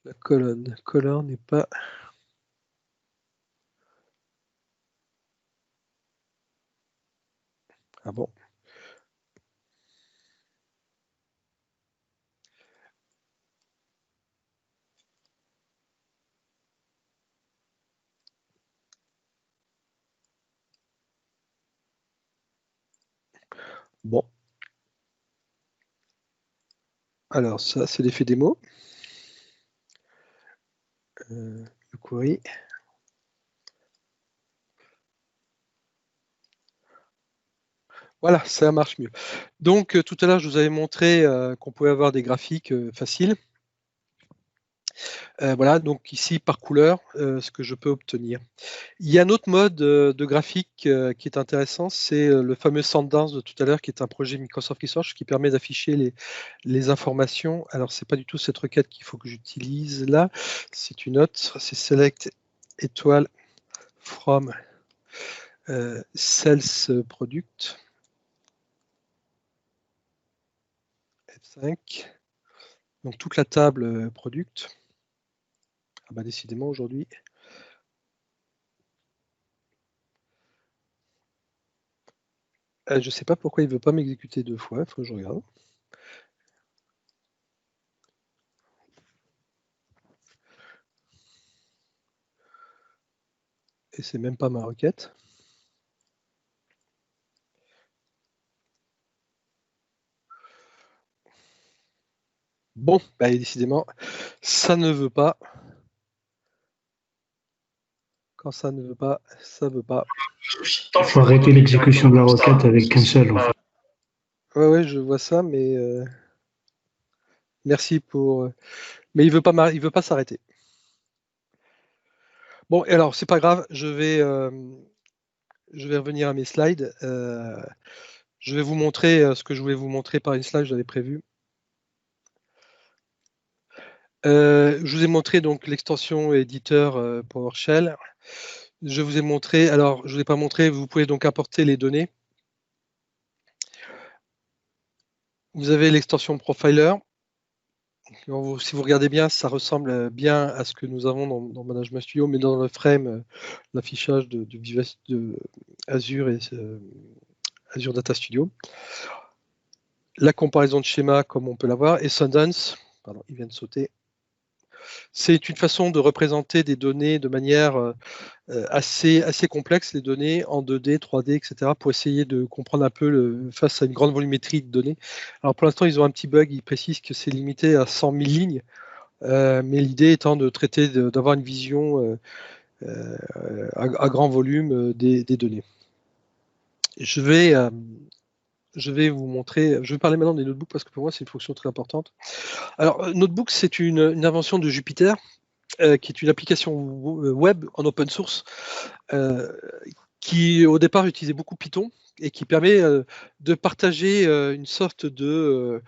Speaker 1: La colonne n'est pas... Ah bon. Bon. Alors ça, c'est l'effet démo. Le query. Voilà, ça marche mieux. Donc, tout à l'heure, je vous avais montré qu'on pouvait avoir des graphiques faciles. Voilà, donc ici, par couleur, ce que je peux obtenir. Il y a un autre mode de graphique qui est intéressant, c'est le fameux Sandance de tout à l'heure, qui est un projet Microsoft Research qui permet d'afficher les informations. Alors, c'est pas du tout cette requête qu'il faut que j'utilise là, c'est une autre, c'est select étoile from sales product. F5. Donc toute la table product. Ah bah décidément aujourd'hui. Je ne sais pas pourquoi il ne veut pas m'exécuter deux fois, il faut que je regarde. Et c'est même pas ma requête. Bon, bah, décidément, ça ne veut pas. Quand ça ne veut pas, ça ne veut pas.
Speaker 2: Il faut arrêter l'exécution de la requête avec qu'un seul. En fait.
Speaker 1: Ouais, je vois ça, mais merci pour. Mais il veut pas s'arrêter. Bon, et alors c'est pas grave, je vais revenir à mes slides. Je vais vous montrer ce que je voulais vous montrer par une slide, j'avais prévu. Je vous ai montré donc l'extension éditeur PowerShell. Je vous ai montré, alors je ne vous ai pas montré, vous pouvez donc importer les données. Vous avez l'extension Profiler. Si vous regardez bien, ça ressemble bien à ce que nous avons dans Management Studio, mais dans le frame, l'affichage de Azure et Azure Data Studio. la comparaison de schémas comme on peut l'avoir, et Sundance, pardon, il vient de sauter. C'est une façon de représenter des données de manière assez complexe, les données en 2D, 3D, etc., pour essayer de comprendre un peu face à une grande volumétrie de données. Alors pour l'instant, ils ont un petit bug, ils précisent que c'est limité à 100 000 lignes, mais l'idée étant de traiter, d'avoir une vision à grand volume des données. Je vais vous montrer, je vais parler maintenant des notebooks parce que pour moi c'est une fonction très importante. Alors, Notebook, c'est une invention de Jupyter, qui est une application web en open source, qui au départ utilisait beaucoup Python et qui permet de partager une sorte de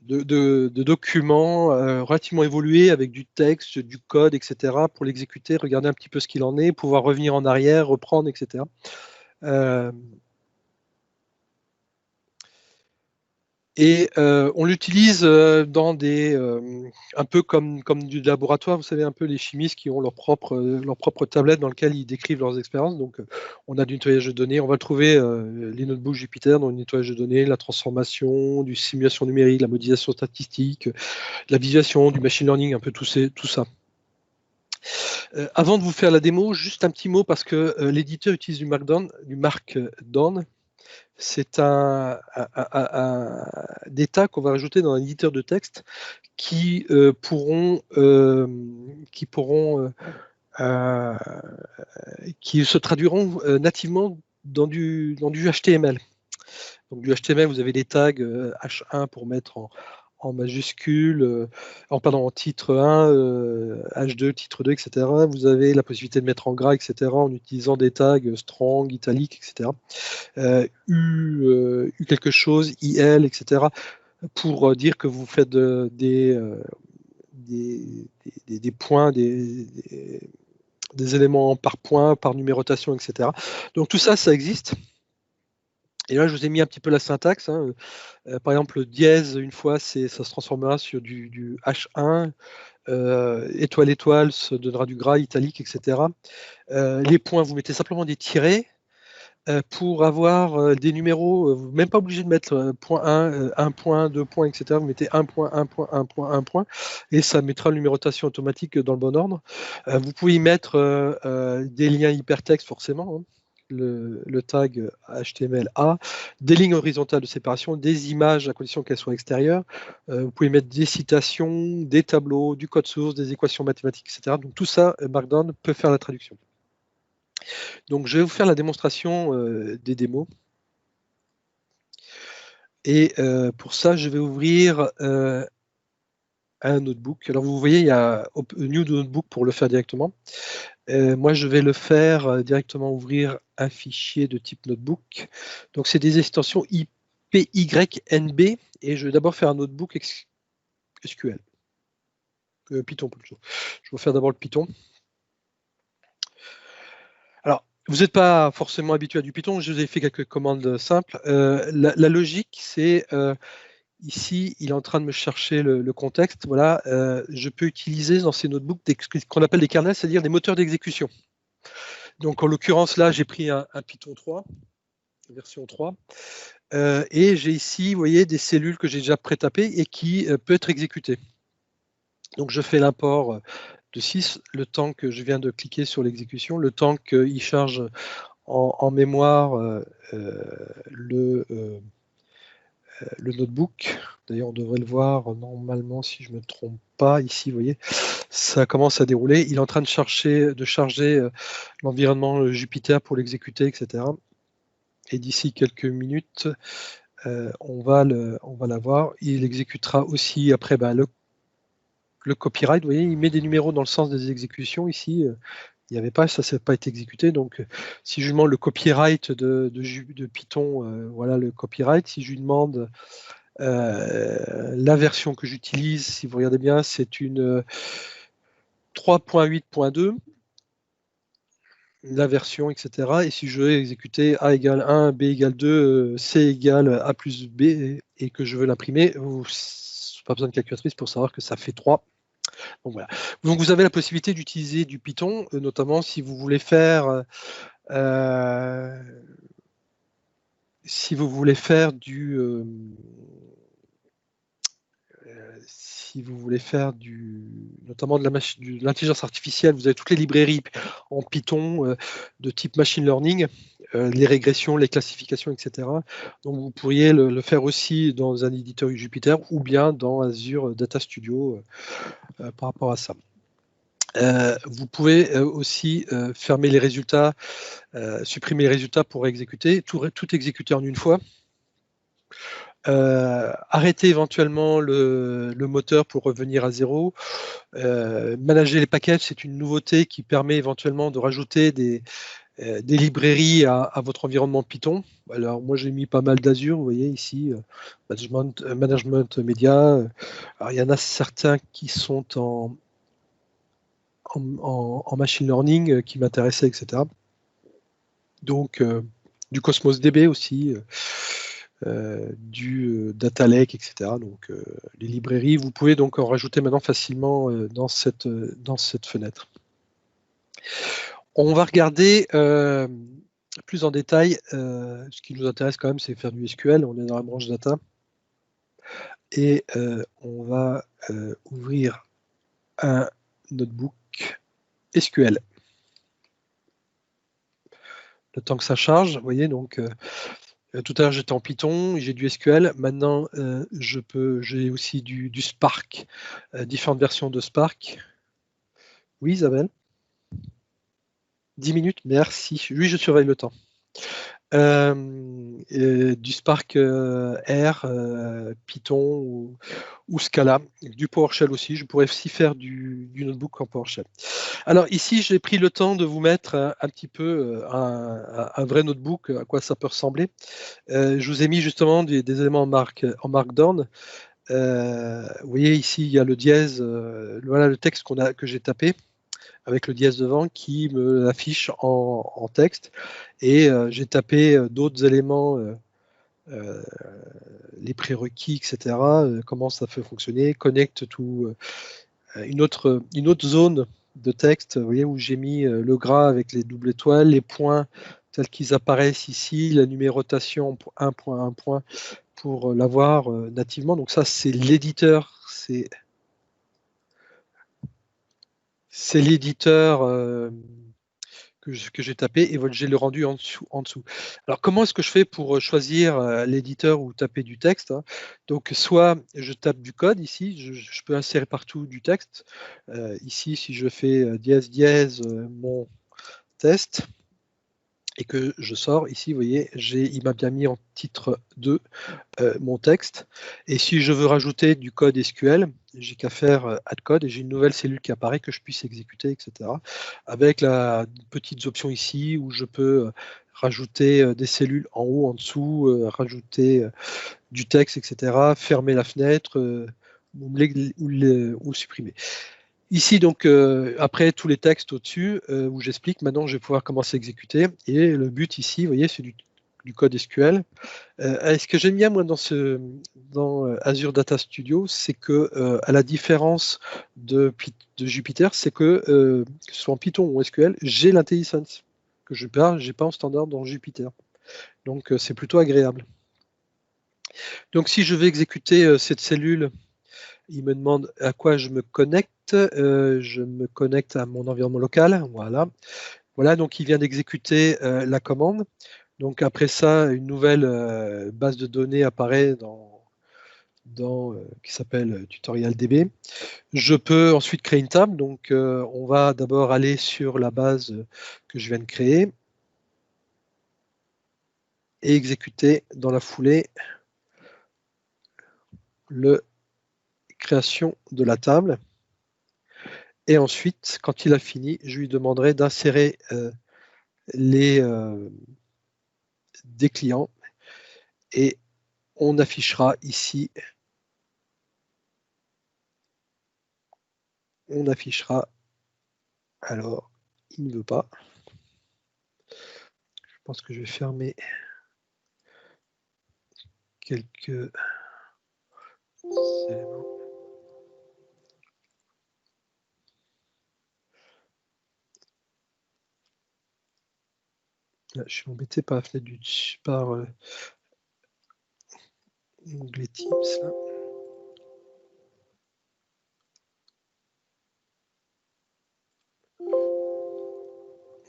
Speaker 1: documents relativement évolués avec du texte, du code, etc., pour l'exécuter, regarder un petit peu ce qu'il en est, pouvoir revenir en arrière, reprendre, etc. Et on l'utilise dans des un peu comme du laboratoire, vous savez, un peu les chimistes qui ont leur propre tablette dans laquelle ils décrivent leurs expériences. Donc on a du nettoyage de données, on va le trouver les notebooks Jupyter dans le nettoyage de données, la transformation, du simulation numérique, la modélisation statistique, la visualisation, du machine learning, un peu tout ça. Avant de vous faire la démo, juste un petit mot parce que l'éditeur utilise du Markdown. C'est des tags qu'on va rajouter dans un éditeur de texte qui se traduiront nativement dans du HTML. Donc du HTML, vous avez des tags H1 pour mettre en majuscule, en titre 1, H2, titre 2, etc. Vous avez la possibilité de mettre en gras, etc. en utilisant des tags strong, italique, etc. U quelque chose, IL, etc. pour dire que vous faites des points, des éléments par point, par numérotation, etc. Donc tout ça, ça existe. Et là, je vous ai mis un petit peu la syntaxe. Par exemple, le dièse, une fois, ça se transformera sur du H1. Étoile, étoile, se donnera du gras, italique, etc. Les points, vous mettez simplement des tirets. Pour avoir des numéros, vous n'êtes même pas obligé de mettre point 1, 1 point, 2 points, etc. Vous mettez 1 point, 1 point, 1 point, 1 point, et ça mettra la numérotation automatique dans le bon ordre. Vous pouvez y mettre des liens hypertextes, forcément, hein. Le tag HTML-A, des lignes horizontales de séparation, des images à condition qu'elles soient extérieures. Vous pouvez mettre des citations, des tableaux, du code source, des équations mathématiques, etc. Donc tout ça, Markdown peut faire la traduction. Donc je vais vous faire la démonstration des démos. Et pour ça, je vais ouvrir un notebook. Alors vous voyez, il y a New Notebook pour le faire directement. Moi, je vais le faire directement ouvrir un fichier de type notebook. Donc c'est des extensions IPYNB et je vais d'abord faire un notebook SQL. Python plutôt. Je vais faire d'abord le Python. Alors, vous n'êtes pas forcément habitué à du Python, je vous ai fait quelques commandes simples. La logique, c'est ici, il est en train de me chercher le contexte. Voilà, je peux utiliser dans ces notebooks ce qu'on appelle des kernels, c'est-à-dire des moteurs d'exécution. Donc, en l'occurrence, là, j'ai pris un Python 3, version 3, et j'ai ici, vous voyez, des cellules que j'ai déjà pré-tapées et qui peut être exécutées. Donc, je fais l'import de 6, le temps que je viens de cliquer sur l'exécution, le temps qu'il charge en mémoire le notebook. D'ailleurs, on devrait le voir normalement, si je ne me trompe pas, ici, vous voyez, ça commence à dérouler. Il est en train de charger l'environnement Jupyter pour l'exécuter, etc. Et d'ici quelques minutes, on va l'avoir. Il exécutera aussi après le copyright. Vous voyez, il met des numéros dans le sens des exécutions ici. Il n'y avait pas, ça n'a pas été exécuté. Donc, si je lui demande le copyright de Python, voilà le copyright. Si je lui demande la version que j'utilise, si vous regardez bien, c'est une 3.8.2, la version, etc. Et si je veux exécuter A égale 1, B égale 2, C égale A plus B, et que je veux l'imprimer, pas besoin de calculatrice pour savoir que ça fait 3. Donc voilà. Donc vous avez la possibilité d'utiliser du Python, notamment si vous voulez faire si vous voulez faire notamment de l'intelligence artificielle, vous avez toutes les librairies en Python de type machine learning, les régressions, les classifications, etc. Donc vous pourriez le faire aussi dans un éditeur Jupyter ou bien dans Azure Data Studio par rapport à ça. Vous pouvez aussi fermer les résultats, supprimer les résultats pour exécuter, tout exécuter en une fois. Arrêter éventuellement le moteur pour revenir à zéro. Manager les packages, c'est une nouveauté qui permet éventuellement de rajouter des librairies à votre environnement Python. Alors moi j'ai mis pas mal d'Azure, vous voyez ici, management média. Alors il y en a certains qui sont en machine learning qui m'intéressaient, etc. Donc du Cosmos DB aussi. Du Data Lake, etc. Donc les librairies, vous pouvez donc en rajouter maintenant facilement dans cette fenêtre. On va regarder plus en détail. Ce qui nous intéresse quand même, c'est faire du SQL. On est dans la branche data. Et on va ouvrir un notebook SQL. Le temps que ça charge, vous voyez, donc tout à l'heure, j'étais en Python, j'ai du SQL. Maintenant, j'ai aussi du Spark, différentes versions de Spark. Oui, Isabelle? 10 minutes, merci. Oui, je surveille le temps. Du Spark R, Python ou Scala, du PowerShell aussi. Je pourrais aussi faire du notebook en PowerShell. Alors ici, j'ai pris le temps de vous mettre un petit peu un vrai notebook, à quoi ça peut ressembler. Je vous ai mis justement des éléments en Markdown. Vous voyez ici, il y a le dièse, voilà le texte que j'ai tapé avec le dièse devant qui me l'affiche en texte. Et j'ai tapé d'autres éléments, les prérequis, etc. Comment ça peut fonctionner, connecte tout, une autre zone de texte, vous voyez, où j'ai mis le gras avec les doubles étoiles, les points tels qu'ils apparaissent ici, la numérotation 1 point, 1 point, pour l'avoir nativement. Donc ça, c'est l'éditeur, c'est l'éditeur que j'ai tapé et j'ai le rendu en dessous. Alors comment est-ce que je fais pour choisir l'éditeur ou taper du texte, hein? Donc soit je tape du code ici, je peux insérer partout du texte. Ici, si je fais dièse dièse mon test et que je sors ici, vous voyez, il m'a bien mis en titre 2 mon texte. Et si je veux rajouter du code SQL, j'ai qu'à faire add code et j'ai une nouvelle cellule qui apparaît que je puisse exécuter, etc. Avec la petite option ici où je peux rajouter des cellules en haut, en dessous, rajouter du texte, etc. Fermer la fenêtre ou supprimer. Ici, donc, après tous les textes au-dessus, où j'explique, maintenant je vais pouvoir commencer à exécuter. Et le but ici, vous voyez, c'est du code SQL. Ce que j'aime bien, moi, dans Azure Data Studio, c'est que, à la différence de Jupyter, c'est que ce soit en Python ou SQL, j'ai l'intelligence que je n'ai pas en standard dans Jupyter. Donc, c'est plutôt agréable. Donc, si je vais exécuter cette cellule, il me demande à quoi je me connecte. Je me connecte à mon environnement local. Voilà. Voilà, donc il vient d'exécuter la commande. Donc après ça, une nouvelle base de données apparaît qui s'appelle TutorialDB. Je peux ensuite créer une table. Donc on va d'abord aller sur la base que je viens de créer et exécuter dans la foulée la création de la table. Et ensuite, quand il a fini, je lui demanderai d'insérer des clients et on affichera ici, alors il ne veut pas, je pense que je vais fermer quelques éléments. Là, je suis embêté par la fenêtre par l'onglet Teams. Là.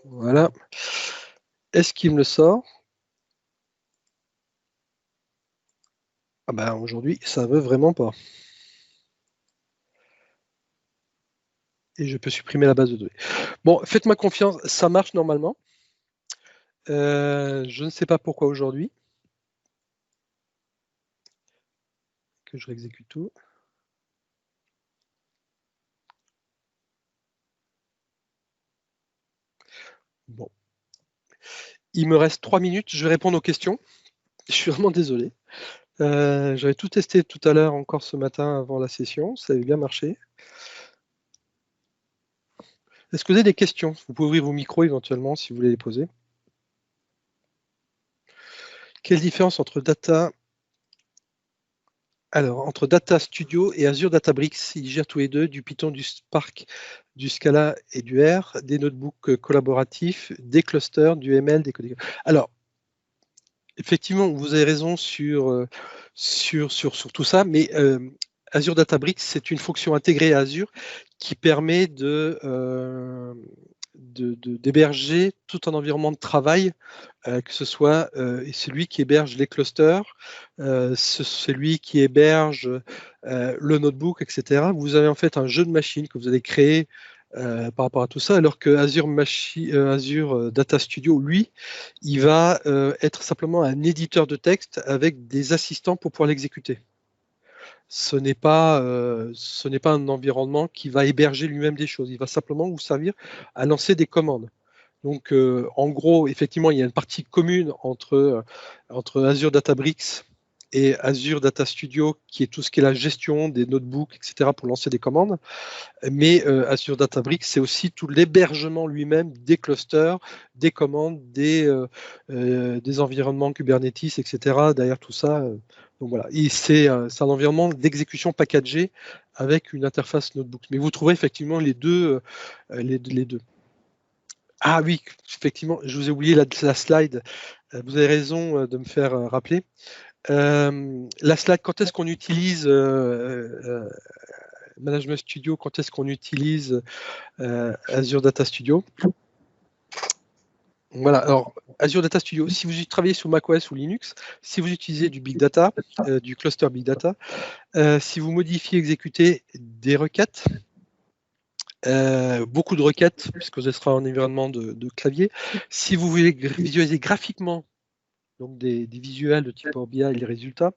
Speaker 1: Voilà. Est-ce qu'il me le sort? Ah ben aujourd'hui, ça veut vraiment pas. Et je peux supprimer la base de données. Bon, faites-moi confiance, ça marche normalement. Je ne sais pas pourquoi aujourd'hui. Que je réexécute tout. Bon. Il me reste 3 minutes, je vais répondre aux questions. Je suis vraiment désolé. J'avais tout testé tout à l'heure, encore ce matin avant la session, ça avait bien marché. Est-ce que vous avez des questions? Vous pouvez ouvrir vos micros éventuellement si vous voulez les poser. Quelle différence entre entre Data Studio et Azure Databricks? Ils gèrent tous les deux du Python, du Spark, du Scala et du R, des notebooks collaboratifs, des clusters, du ML, des codec. Alors, effectivement, vous avez raison sur tout ça, mais Azure Databricks, c'est une fonction intégrée à Azure qui permet d'héberger tout un environnement de travail, que ce soit celui qui héberge les clusters, celui qui héberge le notebook, etc. Vous avez en fait un jeu de machines que vous allez créer par rapport à tout ça, alors que Azure Data Studio, lui, il va être simplement un éditeur de texte avec des assistants pour pouvoir l'exécuter. Ce n'est pas un environnement qui va héberger lui-même des choses. Il va simplement vous servir à lancer des commandes. Donc, en gros, effectivement, il y a une partie commune entre Azure Databricks et Azure Data Studio, qui est tout ce qui est la gestion des notebooks, etc., pour lancer des commandes. Mais Azure Databricks, c'est aussi tout l'hébergement lui-même des clusters, des commandes, des environnements Kubernetes, etc., derrière tout ça. Donc voilà, et c'est un environnement d'exécution packagé avec une interface notebook. Mais vous trouverez effectivement les deux. Les deux. Ah oui, effectivement, je vous ai oublié la slide. Vous avez raison de me faire rappeler. La slide, quand est-ce qu'on utilise Management Studio, quand est-ce qu'on utilise Azure Data Studio? Voilà, alors Azure Data Studio, si vous travaillez sur macOS ou Linux, si vous utilisez du Big Data, du cluster Big Data, si vous modifiez, exécutez des requêtes, beaucoup de requêtes, puisque ce sera un environnement de clavier. Si vous voulez visualiser graphiquement donc des visuels de type Power BI et les résultats,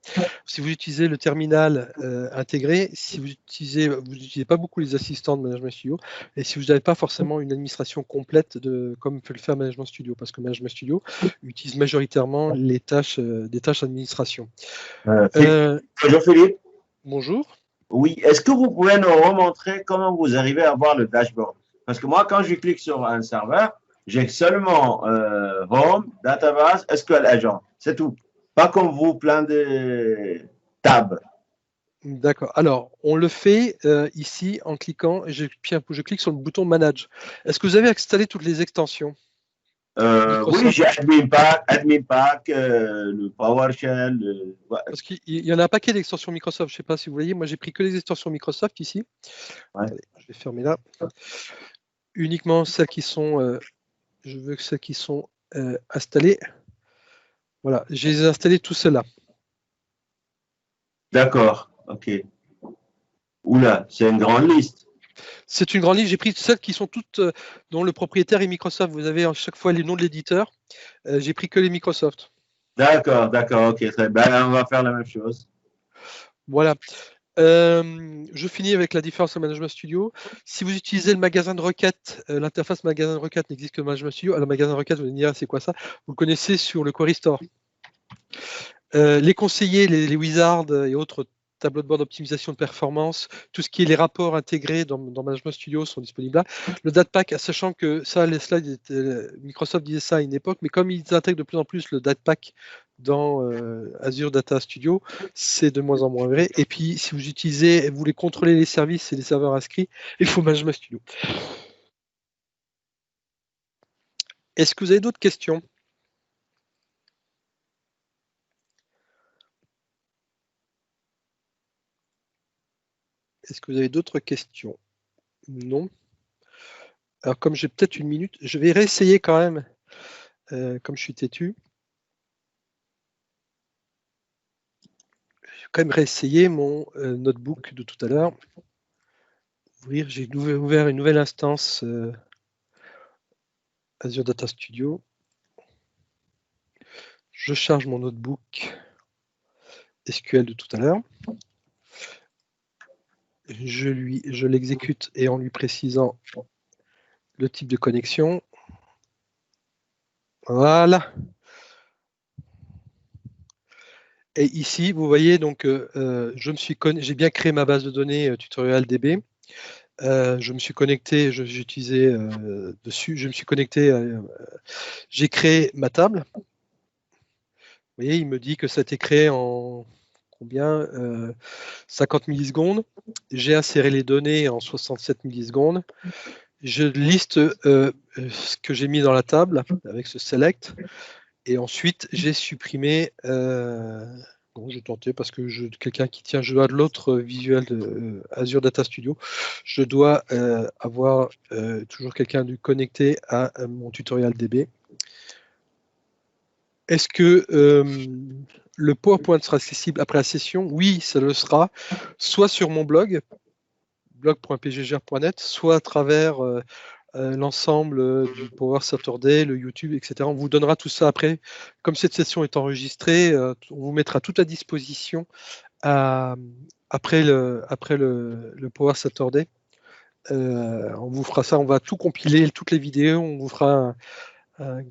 Speaker 1: si vous utilisez le terminal intégré, si vous n'utilisez pas beaucoup les assistants de Management Studio, et si vous n'avez pas forcément une administration complète comme peut le faire Management Studio, parce que Management Studio utilise majoritairement des tâches d'administration.
Speaker 3: Bonjour Philippe.
Speaker 1: Bonjour.
Speaker 3: Oui, est-ce que vous pouvez nous remontrer comment vous arrivez à voir le dashboard? Parce que moi, quand je clique sur un serveur, j'ai seulement Home, Database, SQL Agent. C'est tout. Pas comme vous, plein de tabs.
Speaker 1: D'accord. Alors, on le fait ici en cliquant, je clique sur le bouton Manage. Est-ce que vous avez installé toutes les extensions?
Speaker 3: Oui, j'ai AdminPack, le PowerShell.
Speaker 1: Ouais. Parce qu'il y en a un paquet d'extensions Microsoft. Je ne sais pas si vous voyez, moi j'ai pris que les extensions Microsoft ici. Ouais. Attendez, je vais fermer là. Uniquement celles qui sont, je veux que celles qui sont installées. Voilà, j'ai installé tout cela.
Speaker 3: D'accord, ok. Oula, c'est une grande liste.
Speaker 1: C'est une grande liste. J'ai pris celles qui sont toutes dont le propriétaire est Microsoft. Vous avez à chaque fois les noms de l'éditeur. J'ai pris que les Microsoft.
Speaker 3: D'accord, ok, très bien. On va faire la même chose.
Speaker 1: Voilà. Je finis avec la différence au Management Studio. Si vous utilisez le magasin de requêtes, l'interface magasin de requêtes n'existe que Management Studio. Alors, le magasin de requêtes, vous allez me dire, c'est quoi ça? Vous le connaissez sur le Query Store. Les conseillers, les wizards et autres tableaux de bord d'optimisation de performance, tout ce qui est les rapports intégrés dans Management Studio sont disponibles là. Le DataPack, sachant que ça, les slides, Microsoft disait ça à une époque, mais comme ils intègrent de plus en plus le DataPack dans Azure Data Studio, c'est de moins en moins vrai. Et puis, si vous voulez contrôler les services et les serveurs inscrits, il faut Management Studio. Est-ce que vous avez d'autres questions? Est-ce que vous avez d'autres questions? Non. Alors, comme j'ai peut-être une minute, je vais réessayer quand même, comme je suis têtu. Je vais quand même réessayer mon notebook de tout à l'heure. J'ai ouvert une nouvelle instance Azure Data Studio. Je charge mon notebook SQL de tout à l'heure. Je l'exécute et en lui précisant le type de connexion. Voilà. Et ici, vous voyez, donc, j'ai bien créé ma base de données TutorialDB. Je me suis connecté, j'utilisais dessus, je me suis connecté, j'ai créé ma table. Vous voyez, il me dit que ça a été créé en combien 50 millisecondes. J'ai inséré les données en 67 millisecondes. Je liste ce que j'ai mis dans la table avec ce select. Et ensuite, j'ai supprimé. Bon, j'ai tenté parce que quelqu'un qui tient, je dois de l'autre visuel de Azure Data Studio. Je dois avoir toujours quelqu'un de connecté à mon tutorial DB. Est-ce que le PowerPoint sera accessible après la session? Oui, ça le sera, soit sur mon blog, blog.pggr.net, soit à travers l'ensemble du Power Saturday, le YouTube, etc. On vous donnera tout ça après. Comme cette session est enregistrée, on vous mettra tout à disposition après le Power Saturday. On vous fera ça, on va tout compiler, toutes les vidéos, on vous fera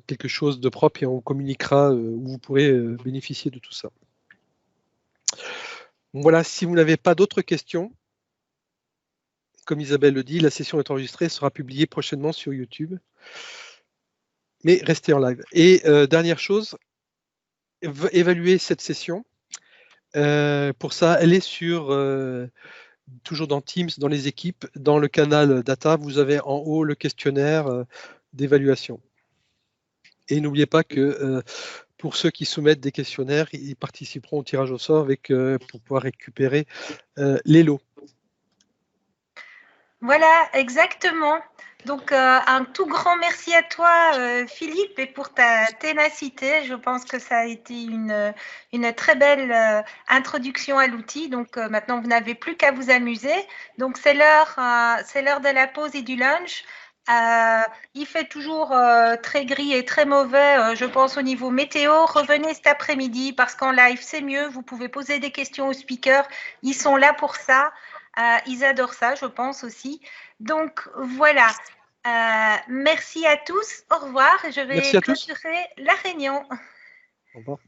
Speaker 1: quelque chose de propre et on communiquera où vous pourrez bénéficier de tout ça. Donc voilà, si vous n'avez pas d'autres questions, comme Isabelle le dit, la session est enregistrée, sera publiée prochainement sur YouTube. Mais restez en live. Et dernière chose, évaluer cette session. Pour ça, elle est sur, toujours dans Teams, dans les équipes, dans le canal Data, vous avez en haut le questionnaire d'évaluation. Et n'oubliez pas que pour ceux qui soumettent des questionnaires, ils participeront au tirage au sort pour pouvoir récupérer les lots.
Speaker 4: Voilà, exactement. Donc, un tout grand merci à toi, Philippe, et pour ta ténacité. Je pense que ça a été une très belle introduction à l'outil. Donc, maintenant, vous n'avez plus qu'à vous amuser. Donc, c'est l'heure de la pause et du lunch. Il fait toujours très gris et très mauvais, je pense, au niveau météo. Revenez cet après-midi parce qu'en live, c'est mieux. Vous pouvez poser des questions aux speakers. Ils sont là pour ça. Ils adorent ça, je pense aussi. Donc, voilà. Merci à tous. Au revoir. Je vais clôturer la réunion.
Speaker 1: Au revoir.